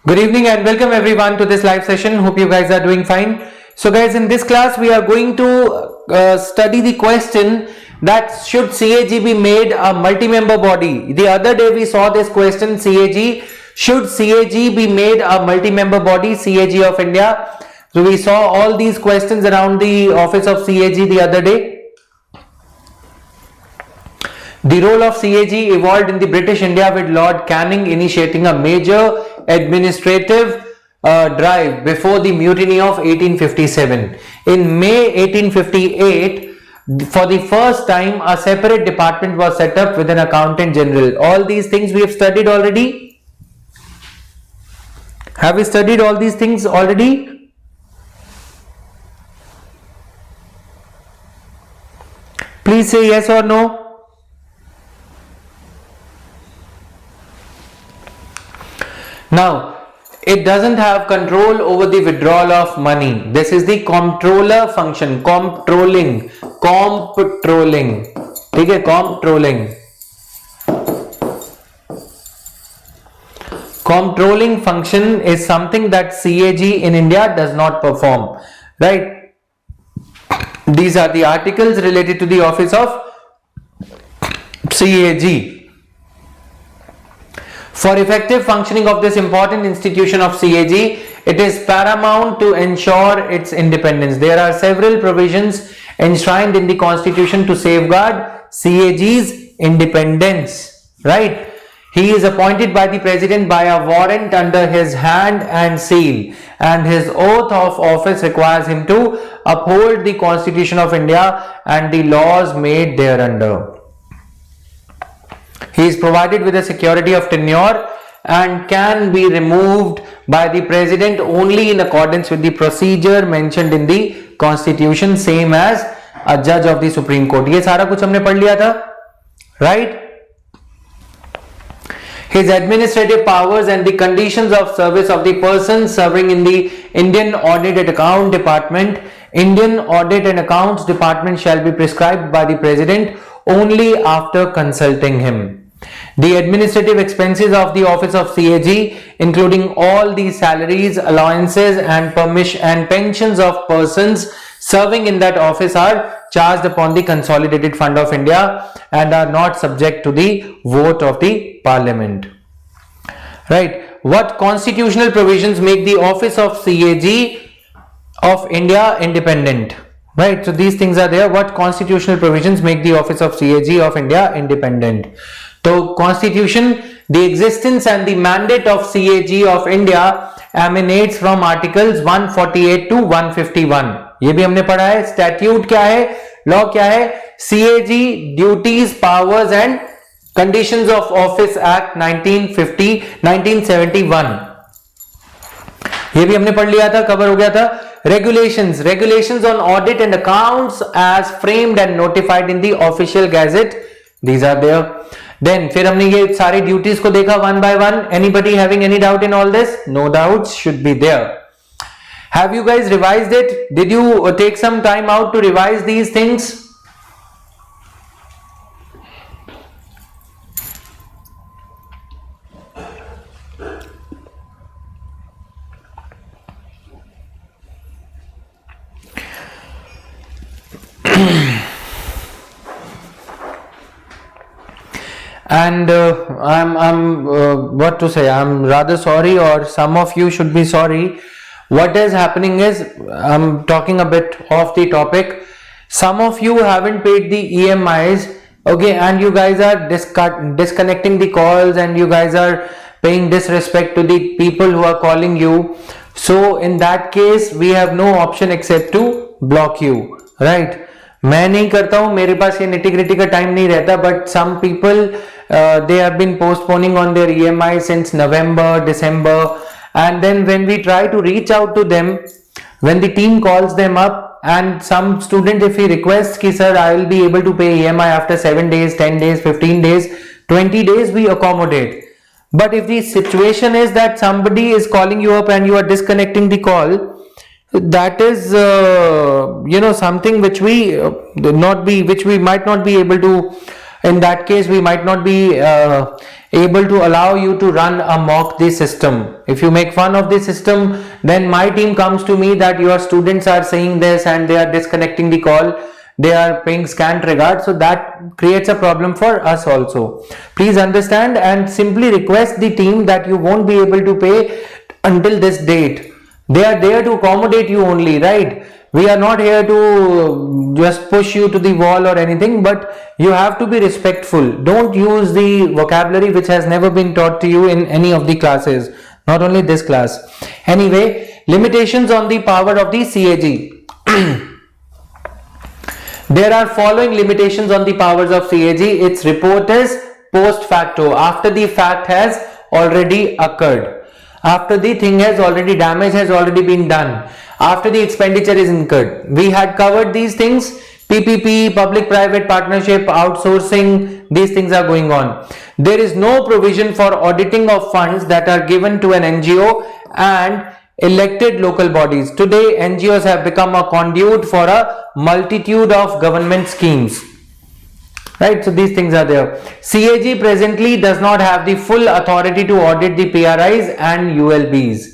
Good evening and welcome everyone to this live session. Hope you guys are doing fine. So guys, in this class we are going to study the question that should CAG be made a multi-member body. The other day we saw this question, should CAG be made a multi-member body, CAG of India. So we saw all these questions around the office of CAG the other day. The role of CAG evolved in the British India with Lord Canning initiating a major administrative drive before the mutiny of 1857. In May 1858, for the first time, a separate department was set up with an accountant general. All these things we have studied already. Have we studied all these things already? Please say yes or no. Now, it doesn't have control over the withdrawal of money. This is the comptroller function, comptrolling. ठीक है, comptrolling. Comptrolling function is something that CAG in India does not perform, right? These are the articles related to the office of CAG. For effective functioning of this important institution of CAG, it is paramount to ensure its independence. There are several provisions enshrined in the Constitution to safeguard CAG's independence, right? He is appointed by the President by a warrant under his hand and seal, and his oath of office requires him to uphold the Constitution of India and the laws made thereunder. He is provided with a security of tenure and can be removed by the President only in accordance with the procedure mentioned in the Constitution, same as a judge of the Supreme Court. ये सारा कुछ हमने पढ़ लिया था, right? His administrative powers and the conditions of service of the person serving in the Indian Audit and Account Department. Indian Audit and Accounts Department shall be prescribed by the President only after consulting him. The administrative expenses of the office of CAG, including all the salaries, allowances and pensions of persons serving in that office, are charged upon the Consolidated Fund of India and are not subject to the vote of the Parliament. Right? What constitutional provisions make the office of CAG of India independent? Right, so these things are there. What constitutional provisions make the office of CAG of India independent? So Constitution, the existence and the mandate of CAG of India emanates from articles 148 to 151. ये भी हमने पढ़ा है. Statute क्या है? Law क्या है? CAG duties, powers and conditions of office act 1971. ये भी हमने पढ़ लिया था, कवर हो गया था. Regulations on audit and accounts as framed and notified in the official gazette. These are there. Then फिर हमने ये सारी duties को देखा one by one. Anybody having any doubt in all this? No doubts should be there. Have you guys revised it? Did you take some time out to revise these things? And I'm what to say, I'm rather sorry, or some of you should be sorry. What is happening is, I'm talking a bit off the topic. Some of you haven't paid the EMIs, okay, and you guys are disconnecting the calls, and you guys are paying disrespect to the people who are calling you. So in that case, we have no option except to block you, right? मैं नहीं करता हूँ, मेरे पास ये nitty gritty का time नहीं रहता, but some people they have been postponing on their EMI since November, December, and then when we try to reach out to them, when the team calls them up, and some student, if he requests ki sir I will be able to pay EMI after 7 days, 10 days, 15 days, 20 days, we accommodate. But if the situation is that somebody is calling you up and you are disconnecting the call, that is something which we might not be able to in that case we might not be able to allow you to run a mock the system. If you make fun of the system, then my team comes to me that your students are saying this and they are disconnecting the call, they are paying scant regard, so that creates a problem for us also. Please understand and simply request the team that you won't be able to pay until this date. They are there to accommodate you only, right? We are not here to just push you to the wall or anything, but you have to be respectful. Don't use the vocabulary which has never been taught to you in any of the classes, not only this class. Anyway, limitations on the power of the CAG. There are following limitations on the powers of CAG. Its report is post facto, after the fact has already occurred, after the thing has already, damage has already been done, after the expenditure is incurred. We had covered these things. PPP, public private partnership, outsourcing, these things are going on. There is no provision for auditing of funds that are given to an NGO and elected local bodies. Today NGOs have become a conduit for a multitude of government schemes, right? So these things are there. CAG presently does not have the full authority to audit the PRIs and ULBs.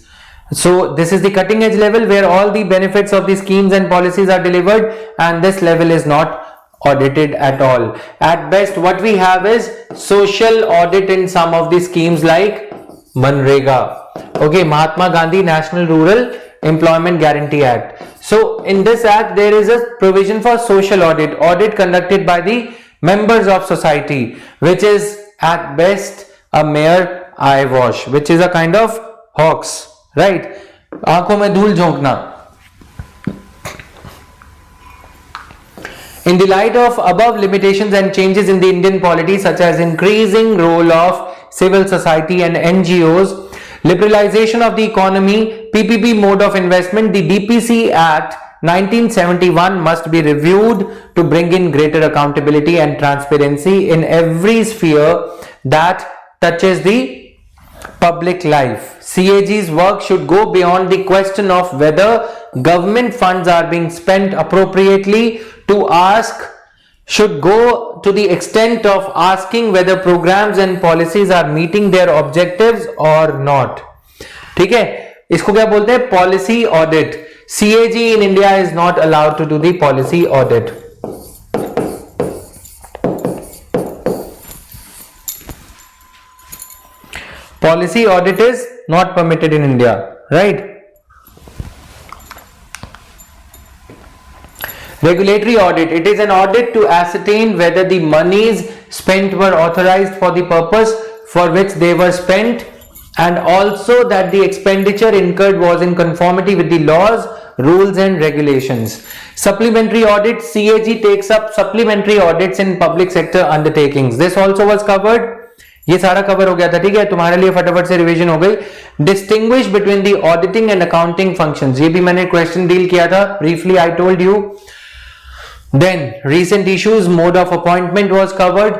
So this is the cutting edge level where all the benefits of the schemes and policies are delivered, and this level is not audited at all. At best what we have is social audit in some of the schemes like Manrega, okay, Mahatma Gandhi National Rural Employment Guarantee Act. So in this act there is a provision for social audit conducted by the members of society, which is at best a mere eyewash, which is a kind of hoax, right? आंखों में धूल झोंकना. In the light of above limitations and changes in the Indian polity, such as increasing role of civil society and NGOs, liberalization of the economy, PPP mode of investment, the DPC Act 1971 must be reviewed to bring in greater accountability and transparency in every sphere that touches the public life. CAG's work should go beyond the question of whether government funds are being spent appropriately to ask, should go to the extent of asking whether programs and policies are meeting their objectives or not. ठीक है, इसको क्या बोलते हैं? Policy audit. CAG in India is not allowed to do the policy audit. Policy audit is not permitted in India, right? Regulatory audit. It is an audit to ascertain whether the monies spent were authorized for the purpose for which they were spent, and also that the expenditure incurred was in conformity with the laws, rules and regulations. Supplementary audit. CAG takes up supplementary audits in public sector undertakings. This also was covered. ये सारा cover हो गया था, ठीक है? तुम्हारे लिए फटाफट से रिवीजन हो गई. Distinguish between the auditing and accounting functions, ये भी मैंने क्वेश्चन डील किया था. Briefly I told you. Then recent issues, mode of appointment was covered.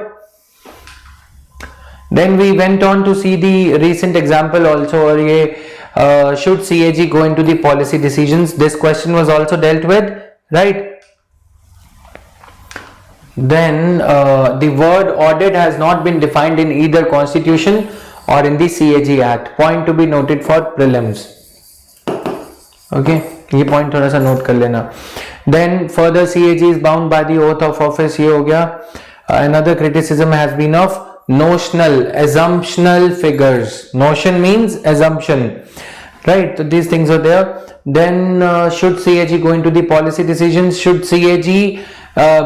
Then we went on to see the recent example also, और ये should CAG go into the policy decisions? This question was also dealt with, right? Then the word audit has not been defined in either constitution or in the CAG Act. Point to be noted for prelims. Okay, ये point थोड़ा सा note कर लेना. Then further CAG is bound by the oath of office. ये हो गया. Another criticism has been of notional, assumptional figures. Notion means assumption, right? So these things are there. Then should CAG go into the policy decisions? Should CAG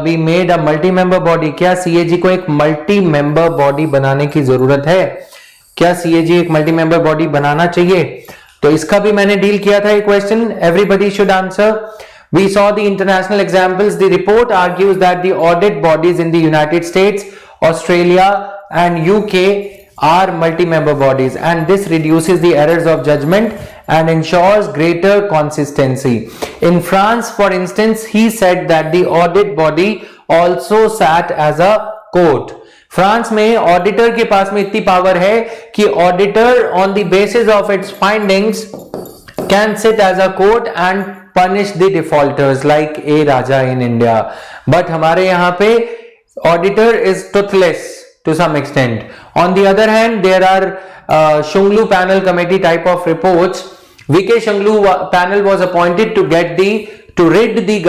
be made a multi-member body? क्या CAG को एक multi-member body बनाने की जरूरत है? क्या CAG एक multi-member body बनाना चाहिए? तो इसका भी मैंने डील किया था. ये question everybody should answer. We saw the international examples. The report argues that the audit bodies in the United States, Australia and UK are multi-member bodies, and this reduces the errors of judgment and ensures greater consistency. In France, for instance, he said that the audit body also sat as a court. France में auditor के पास में इतनी power है कि auditor on the basis of its findings can sit as a court and punish the defaulters like a raja in India. But हमारे यहाँ पे auditor is toothless to some extent. On the other hand, there are Shunglu panel committee type of reports. VK Shunglu panel was appointed to rid the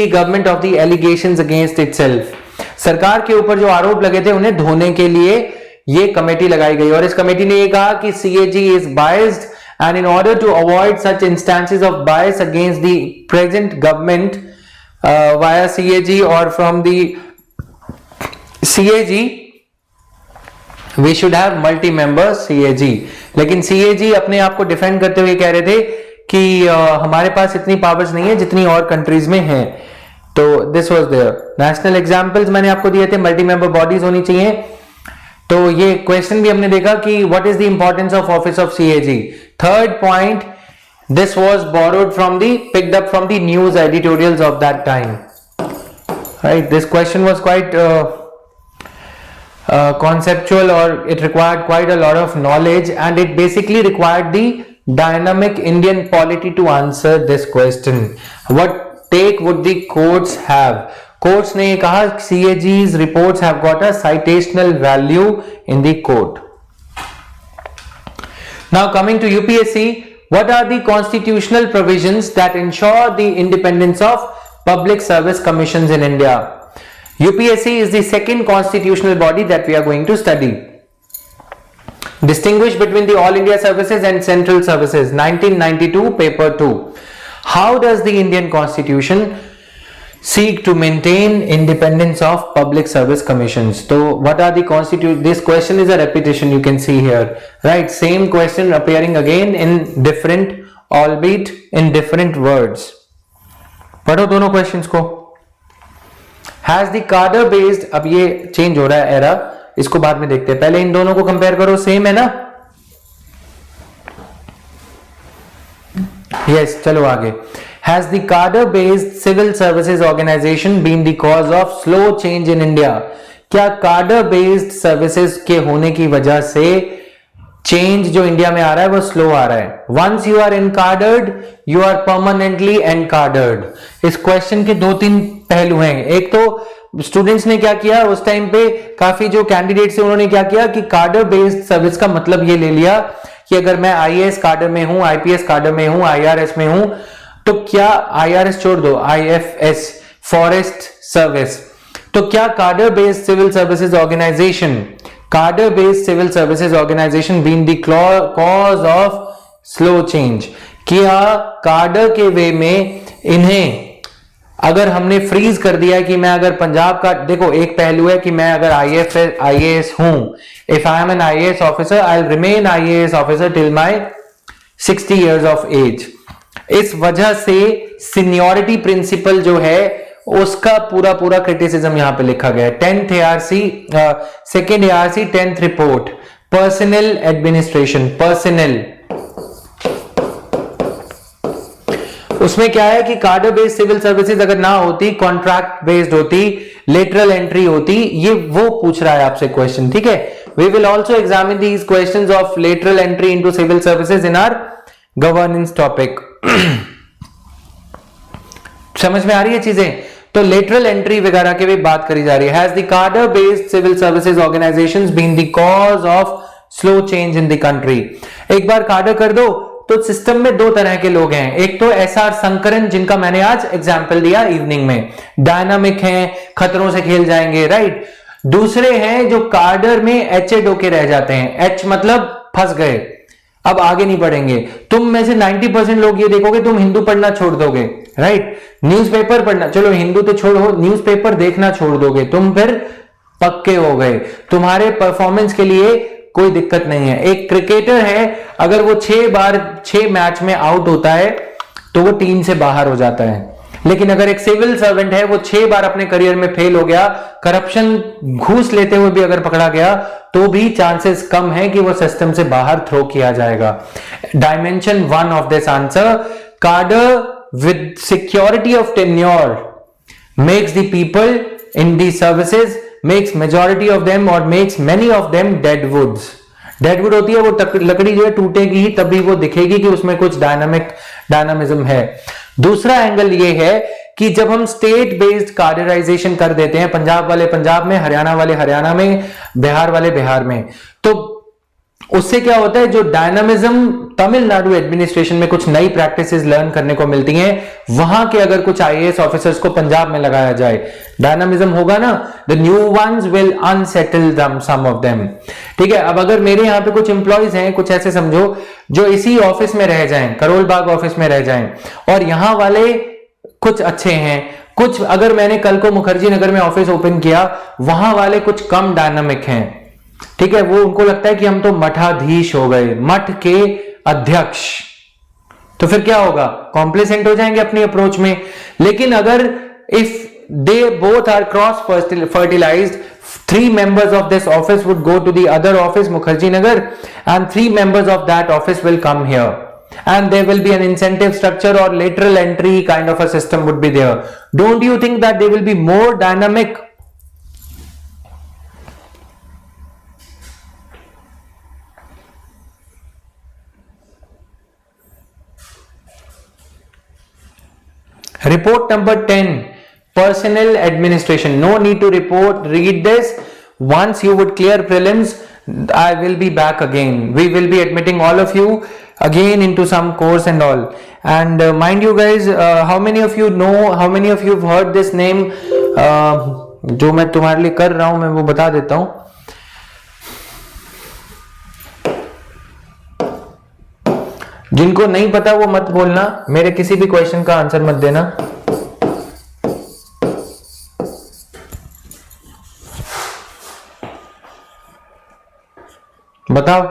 government of the allegations against itself. सरकार के ऊपर जो आरोप लगे थे उन्हें धोने के लिए ये कमेटी लगाई गई और इस कमेटी ने ये कहा कि CAG is biased and in order to avoid such instances of bias against the present government via CAG or from the CAG we should have multi-member CAG. लेकिन CAG अपने आप को डिफेंड करते हुए कह रहे थे कि हमारे पास इतनी पावर्स नहीं है जितनी और कंट्रीज में है. तो this was there. National examples मैंने आपको दिए थे, मल्टी मेंबर बॉडीज होनी चाहिए. तो ये क्वेश्चन भी हमने देखा कि what is the importance of office of CAG. Third point, this was borrowed from the picked up from the news editorials of that time. Right, this question was quite conceptual or it required quite a lot of knowledge and it basically required the dynamic Indian polity to answer this question. What take would the courts have? Courts ने कहा CAG's reports have got a citational value in the court. Now coming to UPSC, what are the constitutional provisions that ensure the independence of public service commissions in India? UPSC is the second constitutional body that we are going to study. Distinguish between the All India Services and Central Services, 1992, paper 2. How does the Indian Constitution seek to maintain independence of public service commissions? So what are the this question is a repetition, you can see here, right? Same question appearing again in different, albeit in different words. पढ़ो दोनों questions को. Has the cadre based, अब ये change हो रहा है era, इसको बाद में देखते हैं, पहले इन दोनों को कंपेयर करो. सेम है ना? यस, चलो आगे. Has the cadre based civil services organization been the cause of slow change in India? क्या cadre based services के होने की वजह से चेंज जो इंडिया में आ रहा है वो स्लो आ रहा है? Once you are encadred, you are permanently encadred. इस क्वेश्चन के दो तीन पहलू हैं. एक तो स्टूडेंट्स ने क्या किया उस टाइम पे, काफी जो कैंडिडेट्स हैं उन्होंने क्या किया कि cadre based सर्विस का मतलब ये ले लिया कि अगर मैं IAS cadre में हूं, IPS cadre में हूं, IRS में हूं, तो क्या IRS छोड़ दो, IFS फॉरेस्ट सर्विस, तो क्या cadre based civil services organization being the cause of slow change? क्या cadre के वे में इन्हें अगर हमने फ्रीज कर दिया कि मैं अगर पंजाब का, देखो एक पहलू है कि मैं अगर IAS हूं, if I am an IAS officer, I will remain IAS officer till my 60 years of age. इस वजह से सीनियरिटी प्रिंसिपल जो है उसका पूरा क्रिटिसिज्म यहां पे लिखा गया है. 10th ARC, second ARC 10th report, personal administration, personal, उसमें क्या है कि cadre बेस्ड सिविल सर्विसेज अगर ना होती, कॉन्ट्रैक्ट बेस्ड होती, लेटरल एंट्री होती, ये वो पूछ रहा है आपसे क्वेश्चन. ठीक है, we will also examine these questions of lateral entry into civil services in our governance topic. समझ में आ रही है चीजें? तो लेटरल एंट्री वगैरह की भी बात करी जा रही है. Has the cadre based civil services organisations been the cause of slow change in the country? एक बार cadre कर दो तो सिस्टम में दो तरह के लोग हैं. एक तो SR संकरन, जिनका मैंने आज एग्जाम्पल दिया इवनिंग में, डायनामिक हैं, खतरों से खेल जाएंगे, राइट. दूसरे हैं जो cadre में एच डोके रह जाते हैं. एच मतलब फंस गए, अब आगे नहीं बढ़ेंगे. तुम में से 90% लोग ये देखोगे तुम हिंदू पढ़ना छोड़ दोगे, राइट. न्यूज़पेपर पढ़ना, चलो हिंदू तो छोड़ो, न्यूज़पेपर देखना छोड़ दोगे तुम, फिर पक्के हो गए. तुम्हारे परफॉर्मेंस के लिए कोई दिक्कत नहीं है. एक क्रिकेटर है, अगर वो 6 मैच में आउट होता है तो वो टीम से बाहर हो जाता है. लेकिन अगर एक सिविल सर्वेंट है, वो 6 बार अपने करियर में फेल हो गया, करप्शन घूस लेते हुए भी अगर पकड़ा गया तो भी चांसेस कम है कि वो सिस्टम से बाहर थ्रो किया जाएगा. Dimension 1 of this answer, cadre with security of tenure makes the people in the services, makes majority of them or makes many of them deadwoods. Deadwood होती है वो लकड़ी जो है टूटेगी ही तभी वो दिखेगी कि उसमें कुछ डायनामिज्म है. दूसरा एंगल ये है कि जब हम स्टेट बेस्ड कार्डराइजेशन कर देते हैं, पंजाब वाले पंजाब में, हरियाणा वाले हरियाणा में, बिहार वाले बिहार में, तो उससे क्या होता है, जो डायनामिज्म तमिलनाडु एडमिनिस्ट्रेशन में कुछ नई प्रैक्टिसेस लर्न करने को मिलती हैं, वहां के अगर कुछ आईएएस ऑफिसर्स को पंजाब में लगाया जाए, डायनामिज्म होगा ना, the new ones will unsettle them, some of them. ठीक है, अब अगर मेरे यहाँ पे कुछ एम्प्लॉयज हैं, कुछ ऐसे समझो जो इसी ऑफिस में रह जाएं, करोल बाग ऑफिस में रह जाएं, और यहाँ वाले कुछ अच्छे हैं, कुछ, अगर मैंने कल को मुखर्जी नगर में ऑफिस ओपन किया, वहां वाले कुछ कम डायनामिक हैं, ठीक है, वो उनको लगता है कि हम तो मठाधीश हो गए, मठ के अध्यक्ष, तो फिर क्या होगा, कॉम्प्लिसेंट हो जाएंगे अपनी अप्रोच में। लेकिन अगर if they both are cross fertilised, 3 members of this office would go to the other office, Mukherjee Nagar, and 3 members of that office will come here, and there will be an incentive structure or lateral entry kind of a system would be there. Don't you think that they will be more dynamic? Report number 10, personnel administration. No need to report, read this. Once you would clear prelims, I will be back again. We will be admitting all of you again into some course and all. And mind you guys, how many of you know, how many of you have heard this name? जो मैं तुम्हारे लिए कर रहा हूं, मैं वो बता देता हूं। जिनको नहीं पता वो मत बोलना, मेरे किसी भी क्वेश्चन का आंसर मत देना। बताओ।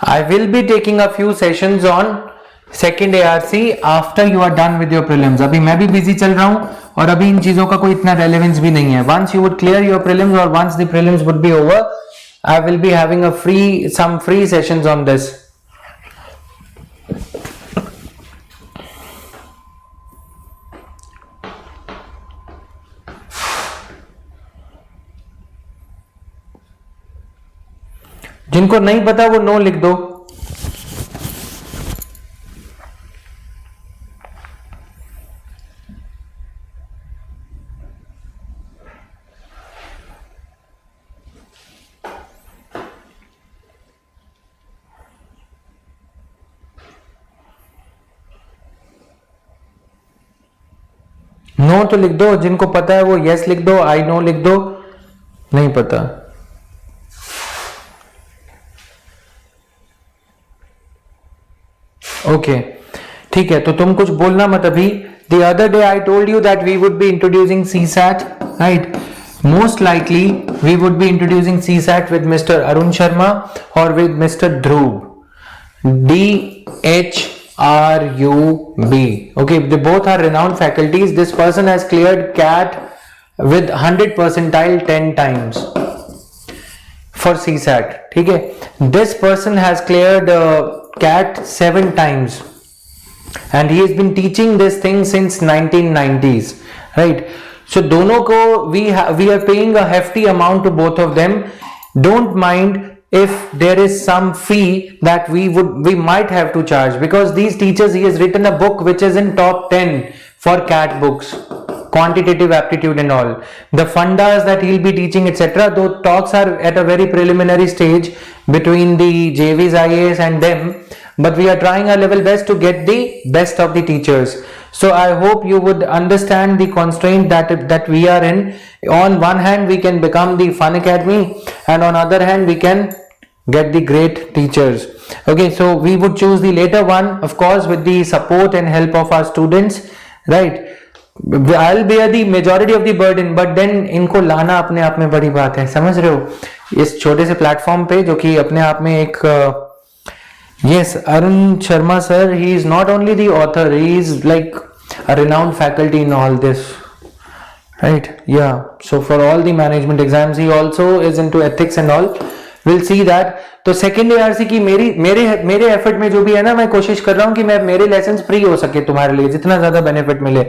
I will be taking a few sessions on second ARC after you are done with your prelims. अभी मैं भी बिजी चल रहा हूं और अभी इन चीजों का कोई इतना रेलेवेंस भी नहीं है। Once you would clear your prelims और once the prelims would be over, I will be having some free sessions on this. जिनको नहीं पता वो नो लिख दो। नो तो लिख दो, जिनको पता है वो यस लिख दो, आई नो लिख दो, नहीं पता। ओके ठीक है, तो तुम कुछ बोलना मत अभी। The other day I told you that we would be introducing CSAT, right? Most likely we would be introducing CSAT with Mr. Arun Sharma or with Mr. Dhruv. DHRUB. Okay, they both are renowned faculties. This person has cleared CAT with 100 percentile 10 times for CSAT. ठीक है, this person has cleared CAT 7 times. And he has been teaching this thing since 1990s, right? So दोनों को we are paying a hefty amount to both of them. Don't mind if there is some fee that we might have to charge, because these teachers, he has written a book which is in top 10 for CAT books, quantitative aptitude and all. The fundas that he'll be teaching, etc. Though talks are at a very preliminary stage between the JVs IAS and them, but we are trying our level best to get the best of the teachers. So I hope you would understand the constraint that we are in. On one hand we can become the fun academy, and on other hand we can get the great teachers. Okay, so we would choose the later one, of course, with the support and help of our students, right? I'll bear the majority of the burden, but then इनको लाना अपने आप में बड़ी बात है, समझ रहे हो? इस छोटे से प्लेटफॉर्म पे, जो कि अपने आप में एक yes, Arun Sharma sir, he is not only the author, he is like a renowned faculty in all this, right? Yeah, so for all the management exams, he also is into ethics and all. Will see that. तो second ARC की मेरे effort में जो भी है ना, मैं कोशिश कर रहा हूं कि मैं मेरे लेसन फ्री हो सके तुम्हारे लिए, जितना ज्यादा बेनिफिट मिले।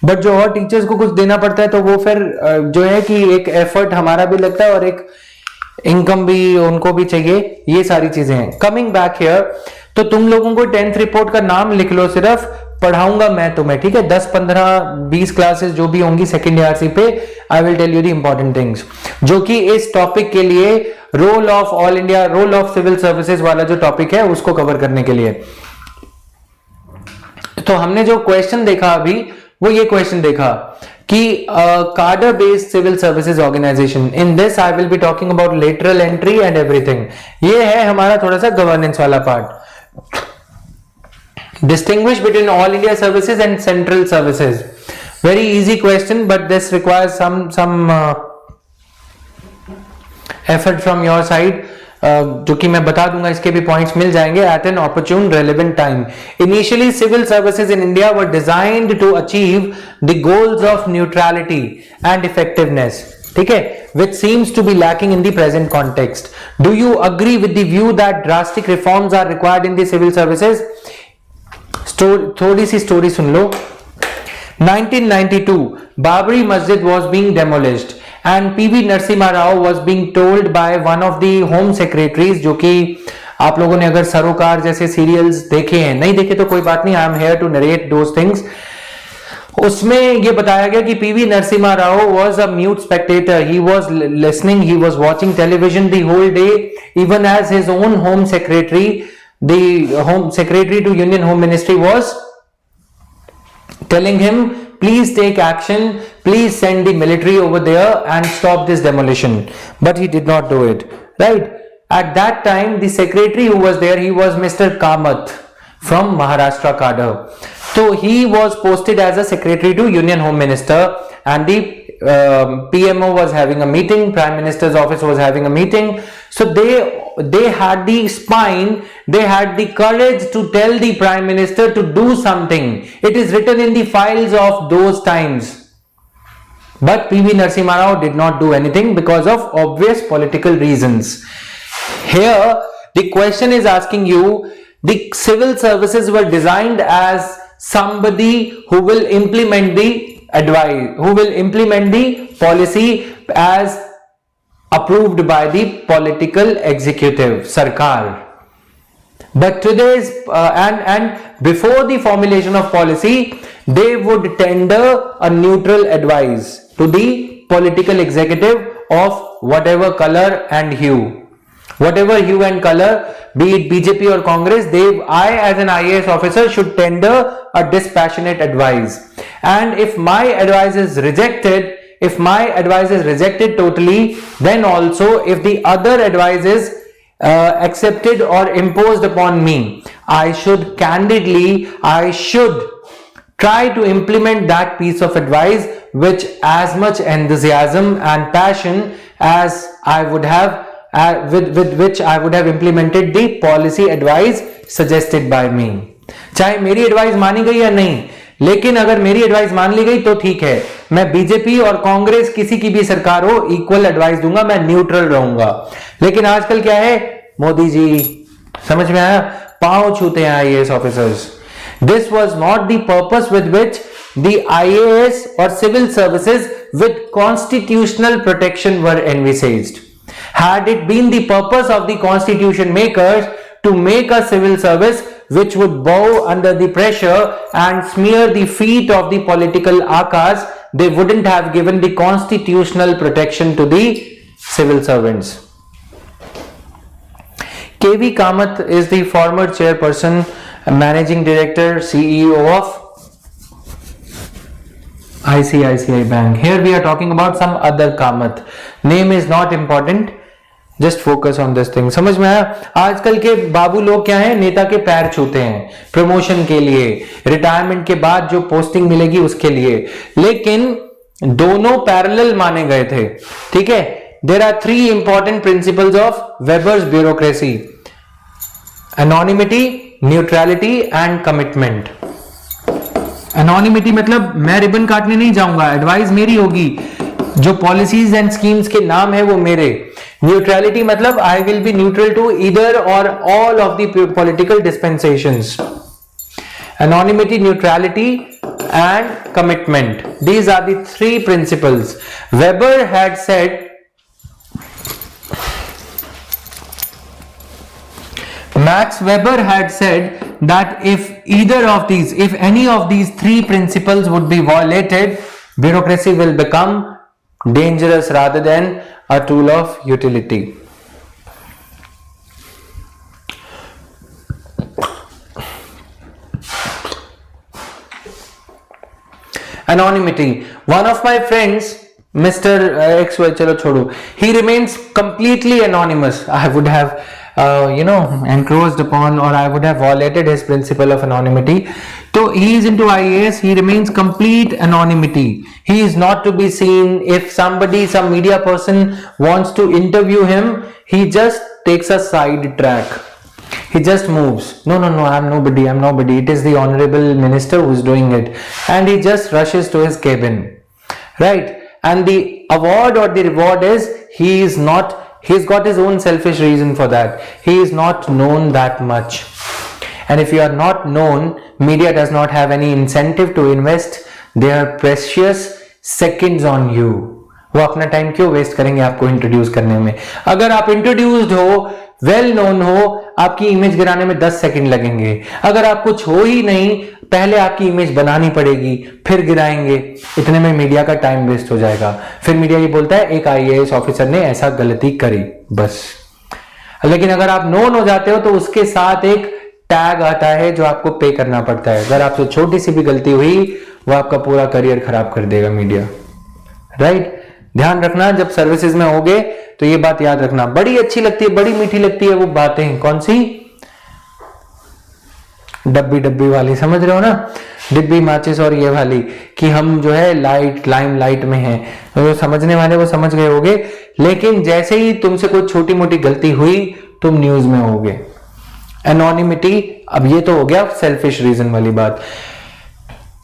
बट जो और टीचर्स को कुछ देना पड़ता है तो वो फिर जो है कि एक एफर्ट हमारा भी लगता है और एक इनकम भी उनको भी चाहिए, ये सारी चीजें हैं। कमिंग बैक हियर, तो तुम लोगों को 10th रिपोर्ट का नाम लिख लो, सिर्फ पढ़ाऊंगा मैं तुम्हें, ठीक है? 10, 15, 20 क्लासेस जो भी होंगी सेकेंड ARC पे, I will tell you the important things, जो कि इस टॉपिक के लिए role of all India, role of civil services वाला जो टॉपिक है उसको कवर करने के लिए। तो हमने जो क्वेश्चन देखा अभी, वो ये क्वेश्चन देखा कि cadre based civil services organization, in this I will be talking about lateral entry and everything। ये है हमारा थोड़ा सा गवर्नेंस वाला part. Distinguish between all India services and central services, very easy question but this requires some effort from your side, जो कि मैं बता दूंगा, इसके भी पॉइंट्स मिल जाएंगे at an opportune relevant time। Initially civil services in India were designed to achieve the goals of neutrality and effectiveness, ठीक है, which seems to be lacking in the present context। Do you agree with the view that drastic reforms are required in the civil services? थोड़ी सी story soon low. 1992 Babri Masjid was being demolished and PV Narasimha Rao was being told by one of the home secretaries, जो कि आप लोगों ने अगर सरोकार जैसे serials देखे हैं, नहीं देखे तो कोई बात नहीं, I am here to narrate those things. उसमें ये बताया गया कि PV Narasimha Rao was a mute spectator, he was listening, he was watching television the whole day, even as his own home secretary, the home secretary to Union Home Ministry, was telling him, please take action, please send the military over there and stop this demolition, but he did not do it, right? At that time the secretary who was there, he was Mr. Kamath from Maharashtra cadre, so he was posted as a secretary to Union Home Minister, and the PMO was having a meeting, Prime Minister's office was having a meeting, so they had the spine, they had the courage to tell the Prime Minister to do something. It is written in the files of those times, but PV Narasimha Rao did not do anything because of obvious political reasons. Here the question is asking you, the civil services were designed as somebody who will implement the advice, who will implement the policy as approved by the political executive sarkar, but today's and before the formulation of policy they would tender a neutral advice to the political executive of whatever color and hue, whatever hue and color, be it BJP or Congress, I as an IAS officer should tender a dispassionate advice, and if my advice is rejected, if my advice is rejected totally, then also if the other advice is accepted or imposed upon me, I should try to implement that piece of advice with as much enthusiasm and passion as I would have with which I would have implemented the policy advice suggested by me। चाहे मेरी advice मानी गई या नहीं, लेकिन अगर मेरी advice मान ली गई तो ठीक है, मैं बीजेपी और कांग्रेस किसी की भी सरकार हो इक्वल एडवाइस दूंगा, मैं न्यूट्रल रहूंगा। लेकिन आजकल क्या है, मोदी जी, समझ में आया, पांव छूते हैं IAS officers. This was not the purpose with which the IAS और civil services with constitutional protection were envisaged। Had it been the purpose of the constitution makers to make a civil service which would bow under the pressure and smear the feet of the political akas, they wouldn't have given the constitutional protection to the civil servants। KV Kamath is the former chairperson, managing director, CEO of ICICI Bank। Here we are talking about some other Kamath, name is not important, just focus on this thing. समझ में आया? आजकल के बाबू लोग क्या है, नेता के पैर छूते हैं प्रमोशन के लिए, रिटायरमेंट के बाद जो पोस्टिंग मिलेगी उसके लिए, लेकिन दोनों पैरेलल माने गए थे, ठीक है। There are 3 important principles of Weber's bureaucracy, anonymity, neutrality and commitment. Anonymity मतलब मैं रिबन काटने नहीं जाऊंगा, एडवाइस मेरी होगी, जो पॉलिसीज एंड स्कीम्स के नाम है वो मेरे। न्यूट्रलिटी मतलब I will be neutral to either और all of the political dispensations. Anonymity, neutrality and commitment. These are the three principles. Weber had said, Max Weber had said that if any of these three principles would be violated, bureaucracy will become dangerous rather than a tool of utility. Anonymity. One of my friends, Mr. X, chalo chodo, he remains completely anonymous. I would have, encroached upon, or I would have violated his principle of anonymity. So he is into IAS. He remains complete anonymity. He is not to be seen. If some media person wants to interview him, he just takes a side track. He just moves. No, I'm nobody. It is the honorable minister who is doing it. And he just rushes to his cabin. Right? And the award or the reward is, he's got his own selfish reason for that. He is not known that much. And if you are not known, media does not have any incentive to invest their precious seconds on you. वो अपना time क्यों waste करेंगे आपको introduce करने में? अगर आप introduced हो, वेल नोन हो, आपकी इमेज गिराने में 10 सेकंड लगेंगे। अगर आप कुछ हो ही नहीं, पहले आपकी इमेज बनानी पड़ेगी, फिर गिराएंगे। इतने में मीडिया का टाइम वेस्ट हो जाएगा। फिर मीडिया ये बोलता है एक आईएएस ऑफिसर ने ऐसा गलती करी, बस। लेकिन अगर आप नोन हो जाते हो तो उसके साथ एक टैग आता है जो आपको पे करना पड़ता है। अगर आपसे छोटी सी भी गलती हुई, वो आपका पूरा करियर खराब कर देगा मीडिया। राइट? ध्यान रखना, जब सर्विसेज में होगे तो ये बात याद रखना। बड़ी अच्छी लगती है, बड़ी मीठी लगती है वो बातें, कौन सी? डब्बी वाली, समझ रहे हो ना? डिब्बी माचिस और ये वाली, कि हम जो है लाइम लाइट में हैं। तो समझने वाले वो समझ गए होगे। लेकिन जैसे ही तुमसे कोई छोटी मोटी गलती हुई, तुम न्यूज में होगे। एनोनिमिटी, अब ये तो हो गया सेल्फिश रीजन वाली बात।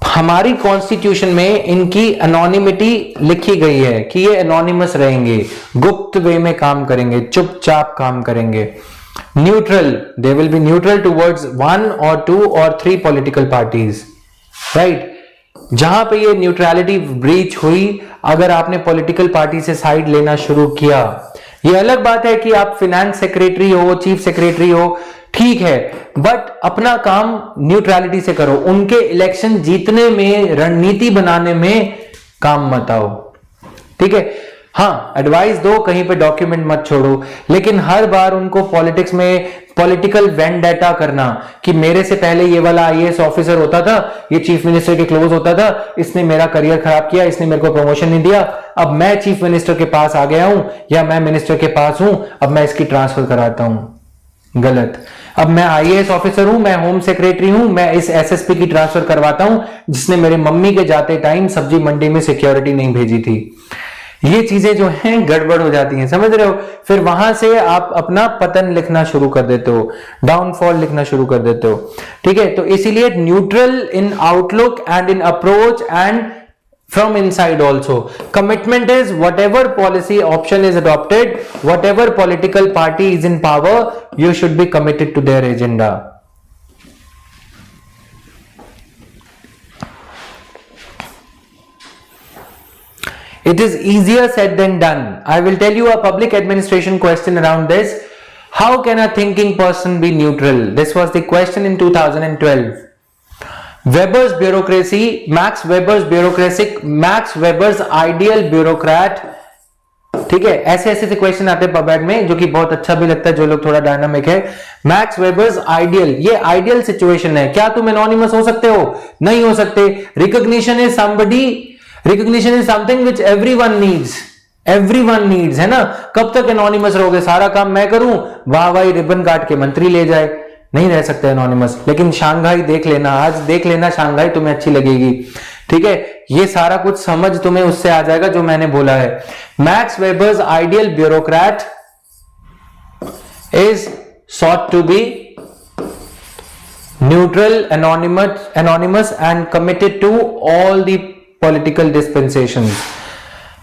हमारी कॉन्स्टिट्यूशन में इनकी एनोनिमिटी लिखी गई है कि ये एनोनिमस रहेंगे, गुप्त वे में काम करेंगे, चुपचाप काम करेंगे। Neutral, they will be neutral towards 1 or 2 or 3 political parties. Right? जहां पे ये न्यूट्रलिटी ब्रीच हुई, अगर आपने पॉलिटिकल पार्टी से साइड लेना शुरू किया, ये अलग बात है कि आप फिनेंस सेक्रेटरी हो, चीफ सेक्रेटरी हो, ठीक है, बट अपना काम न्यूट्रलिटी से करो। उनके इलेक्शन जीतने में, रणनीति बनाने में काम मत आओ। ठीक है? हाँ, एडवाइस दो, कहीं पे डॉक्यूमेंट मत छोड़ो, लेकिन हर बार उनको पॉलिटिक्स में पॉलिटिकल वेंडेटा करना कि मेरे से पहले ये वाला आईएएस ऑफिसर होता था, ये चीफ मिनिस्टर के क्लोज होता था, इसने मेरा करियर खराब किया, इसने मेरे को प्रमोशन नहीं दिया, अब मैं चीफ मिनिस्टर के पास आ गया हूं, या मैं मिनिस्टर के पास हूं, अब मैं इसकी ट्रांसफर कराता हूं। गलत। अब मैं आईएएस ऑफिसर हूं, मैं होम सेक्रेटरी हूं, मैं इस एसएसपी की ट्रांसफर करवाता हूं जिसने मेरे मम्मी के जाते टाइम सब्जी मंडी में सिक्योरिटी नहीं भेजी थी। ये चीजें जो हैं गड़बड़ हो जाती हैं, समझ रहे हो? फिर वहां से आप अपना पतन लिखना शुरू कर देते हो, डाउनफॉल लिखना शुरू कर देते हो। ठीक है? तो इसीलिए neutral in outlook and in approach and from inside also. Commitment is whatever policy option is adopted, whatever political party is in power, you should be committed to their agenda. It is easier said than done. I will tell you a public administration question around this. How can a thinking person be neutral? This was the question in 2012. Weber's bureaucracy, Max Weber's ideal bureaucrat। ठीक है? ऐसे ऐसे question आते हैं PubMed में, जो कि बहुत अच्छा भी लगता है जो लोग थोड़ा डायनामिक है। मैक्स वेबर्स आइडियल, ये आइडियल सिचुएशन है। क्या तुम एनोनिमस हो सकते हो? नहीं हो सकते। Recognition is something which everyone needs, है ना? कब तक एनोनिमस रहोगे? सारा काम मैं करूं, वाह रिबन काट के मंत्री ले जाए, नहीं रह सकते एनोनिमस। लेकिन शांघाई देख लेना, आज देख लेना, शांघाई तुम्हें अच्छी लगेगी। ठीक है? ये सारा कुछ समझ तुम्हें उससे आ जाएगा जो मैंने बोला है। Max Weber's ideal bureaucrat is sought to be neutral, anonymous and committed to all the political dispensations.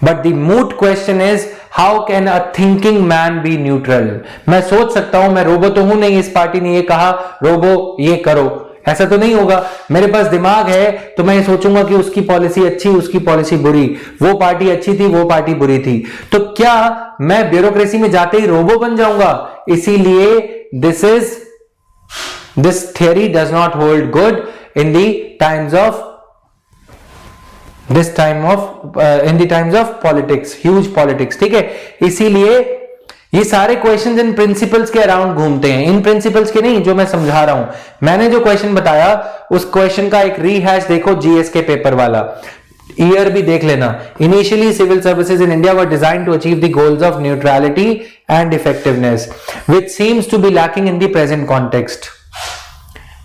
But the moot question is, how can a thinking man be neutral? मैं सोच सकता हूं, मैं रोबो तो हूं नहीं, इस पार्टी ने ये कहा रोबो ये करो, ऐसा तो नहीं होगा। मेरे पास दिमाग है तो मैं ये सोचूंगा कि उसकी पॉलिसी अच्छी, उसकी पॉलिसी बुरी, वो पार्टी अच्छी थी, वो पार्टी बुरी थी। तो क्या मैं ब्यूरोक्रेसी में जाते ही रोबो बन जाऊंगा? इसीलिए this theory does not hold good in the times of in the times of politics, huge politics. ठीक है, इसीलिए ये सारे क्वेश्चंस इन प्रिंसिपल्स के अराउंड घूमते हैं, इन प्रिंसिपल्स के नहीं जो मैं समझा रहा हूं। मैंने जो क्वेश्चन बताया उस क्वेश्चन का एक रीहैश देखो, जीएस के पेपर वाला, ईयर भी देख लेना। Initially civil services in India were design to achieve the goals of neutrality and effectiveness which seems to be lacking in the present context.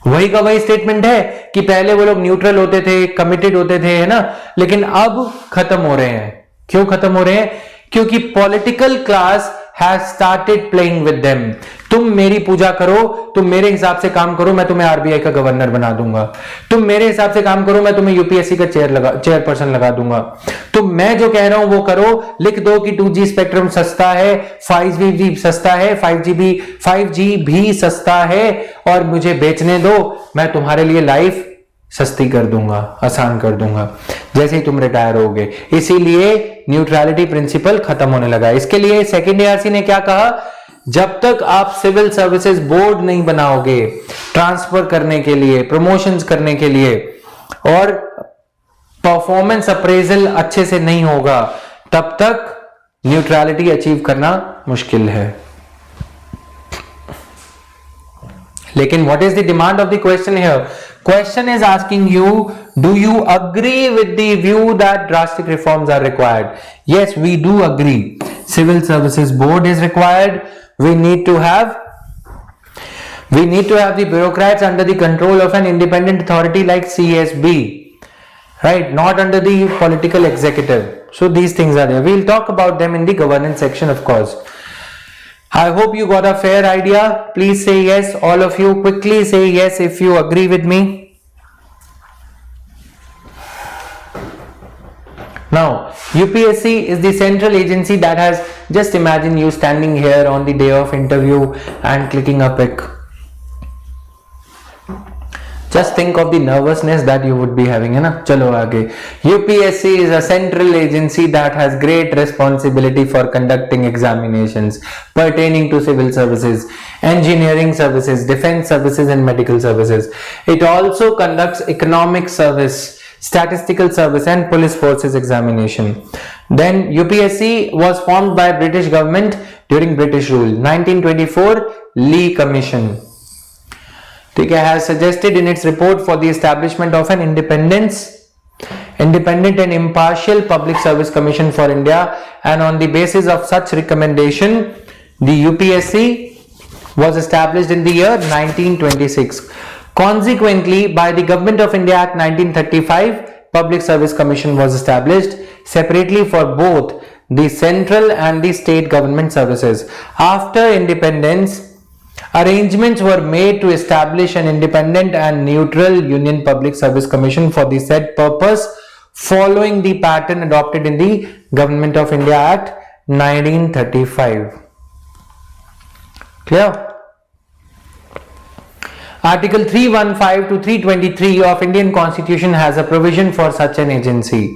वही का वही स्टेटमेंट है कि पहले वो लोग न्यूट्रल होते थे, कमिटेड होते थे, है ना, लेकिन अब खत्म हो रहे हैं। क्यों खत्म हो रहे हैं? क्योंकि political class has started playing with them. तुम मेरी पूजा करो, तुम मेरे हिसाब से काम करो, मैं तुम्हें आरबीआई का गवर्नर बना दूंगा। तुम मेरे हिसाब से काम करो, मैं तुम्हें यूपीएससी का चेयरपर्सन लगा दूंगा। तुम मैं जो कह रहा हूं वो करो, लिख दो कि 2G स्पेक्ट्रम सस्ता है, 5G भी सस्ता है, 5G भी सस्ता है, और मुझे बेचने दो, मैं तुम्हारे लिए लाइफ सस्ती कर दूंगा, आसान कर दूंगा जैसे ही तुम रिटायर होगे। इसीलिए न्यूट्रलिटी प्रिंसिपल खत्म होने लगा। इसके लिए सेकंड एआरसी ने क्या कहा, जब तक आप सिविल सर्विसेज बोर्ड नहीं बनाओगे ट्रांसफर करने के लिए, प्रमोशंस करने के लिए, और परफॉर्मेंस अप्रेजल अच्छे से नहीं होगा, तब तक न्यूट्रलिटी अचीव करना मुश्किल है। लेकिन what is the demand of the question here? Question is asking you, do you agree with the view that drastic reforms are required? Yes, we do agree. Civil Services Board is required. We need to have the bureaucrats under the control of an independent authority like CSB, right? Not under the political executive. So these things are there. We'll talk about them in the governance section, of course. I hope you got a fair idea. Please say yes. All of you quickly say yes if you agree with me. Now, UPSC is the central agency that has, just imagine you standing here on the day of interview and clicking a pic. Just think of the nervousness that you would be having, है ना? चलो आगे। UPSC is a central agency that has great responsibility for conducting examinations pertaining to civil services, engineering services, defense services, and medical services. It also conducts economic service, statistical service, and police forces examination. Then UPSC was formed by British government during British rule. 1924 Lee Commission, ठीक है, has suggested in its report for the establishment of an independent and impartial public service commission for India, and on the basis of such recommendation the UPSC was established in the year 1926. Consequently, by the Government of India Act 1935, Public Service Commission was established separately for both the central and the state government services. After independence, arrangements were made to establish an independent and neutral Union Public Service Commission for the said purpose, following the pattern adopted in the Government of India Act 1935. Clear? Article 315 to 323 of Indian Constitution has a provision for such an agency.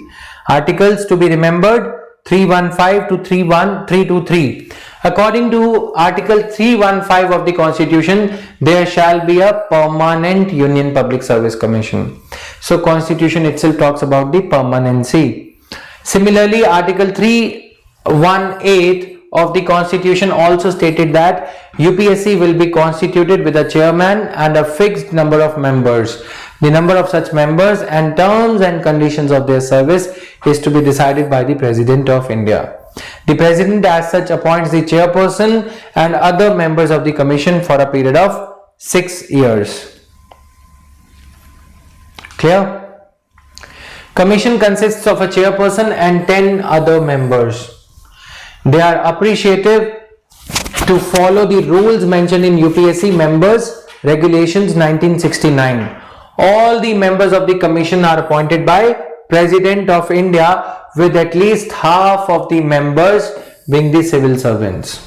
Articles to be remembered: 315 to 323. According to Article 315 of the Constitution, there shall be a permanent Union Public Service Commission. So Constitution itself talks about the permanency. Similarly, Article 318 of the Constitution also stated that UPSC will be constituted with a chairman and a fixed number of members. The number of such members and terms and conditions of their service is to be decided by the President of India. The President as such appoints the chairperson and other members of the Commission for a period of 6 years. Clear? Commission consists of a chairperson and 10 other members. They are appreciative to follow the rules mentioned in UPSC Members Regulations 1969. All the members of the Commission are appointed by President of India with at least half of the members being the civil servants,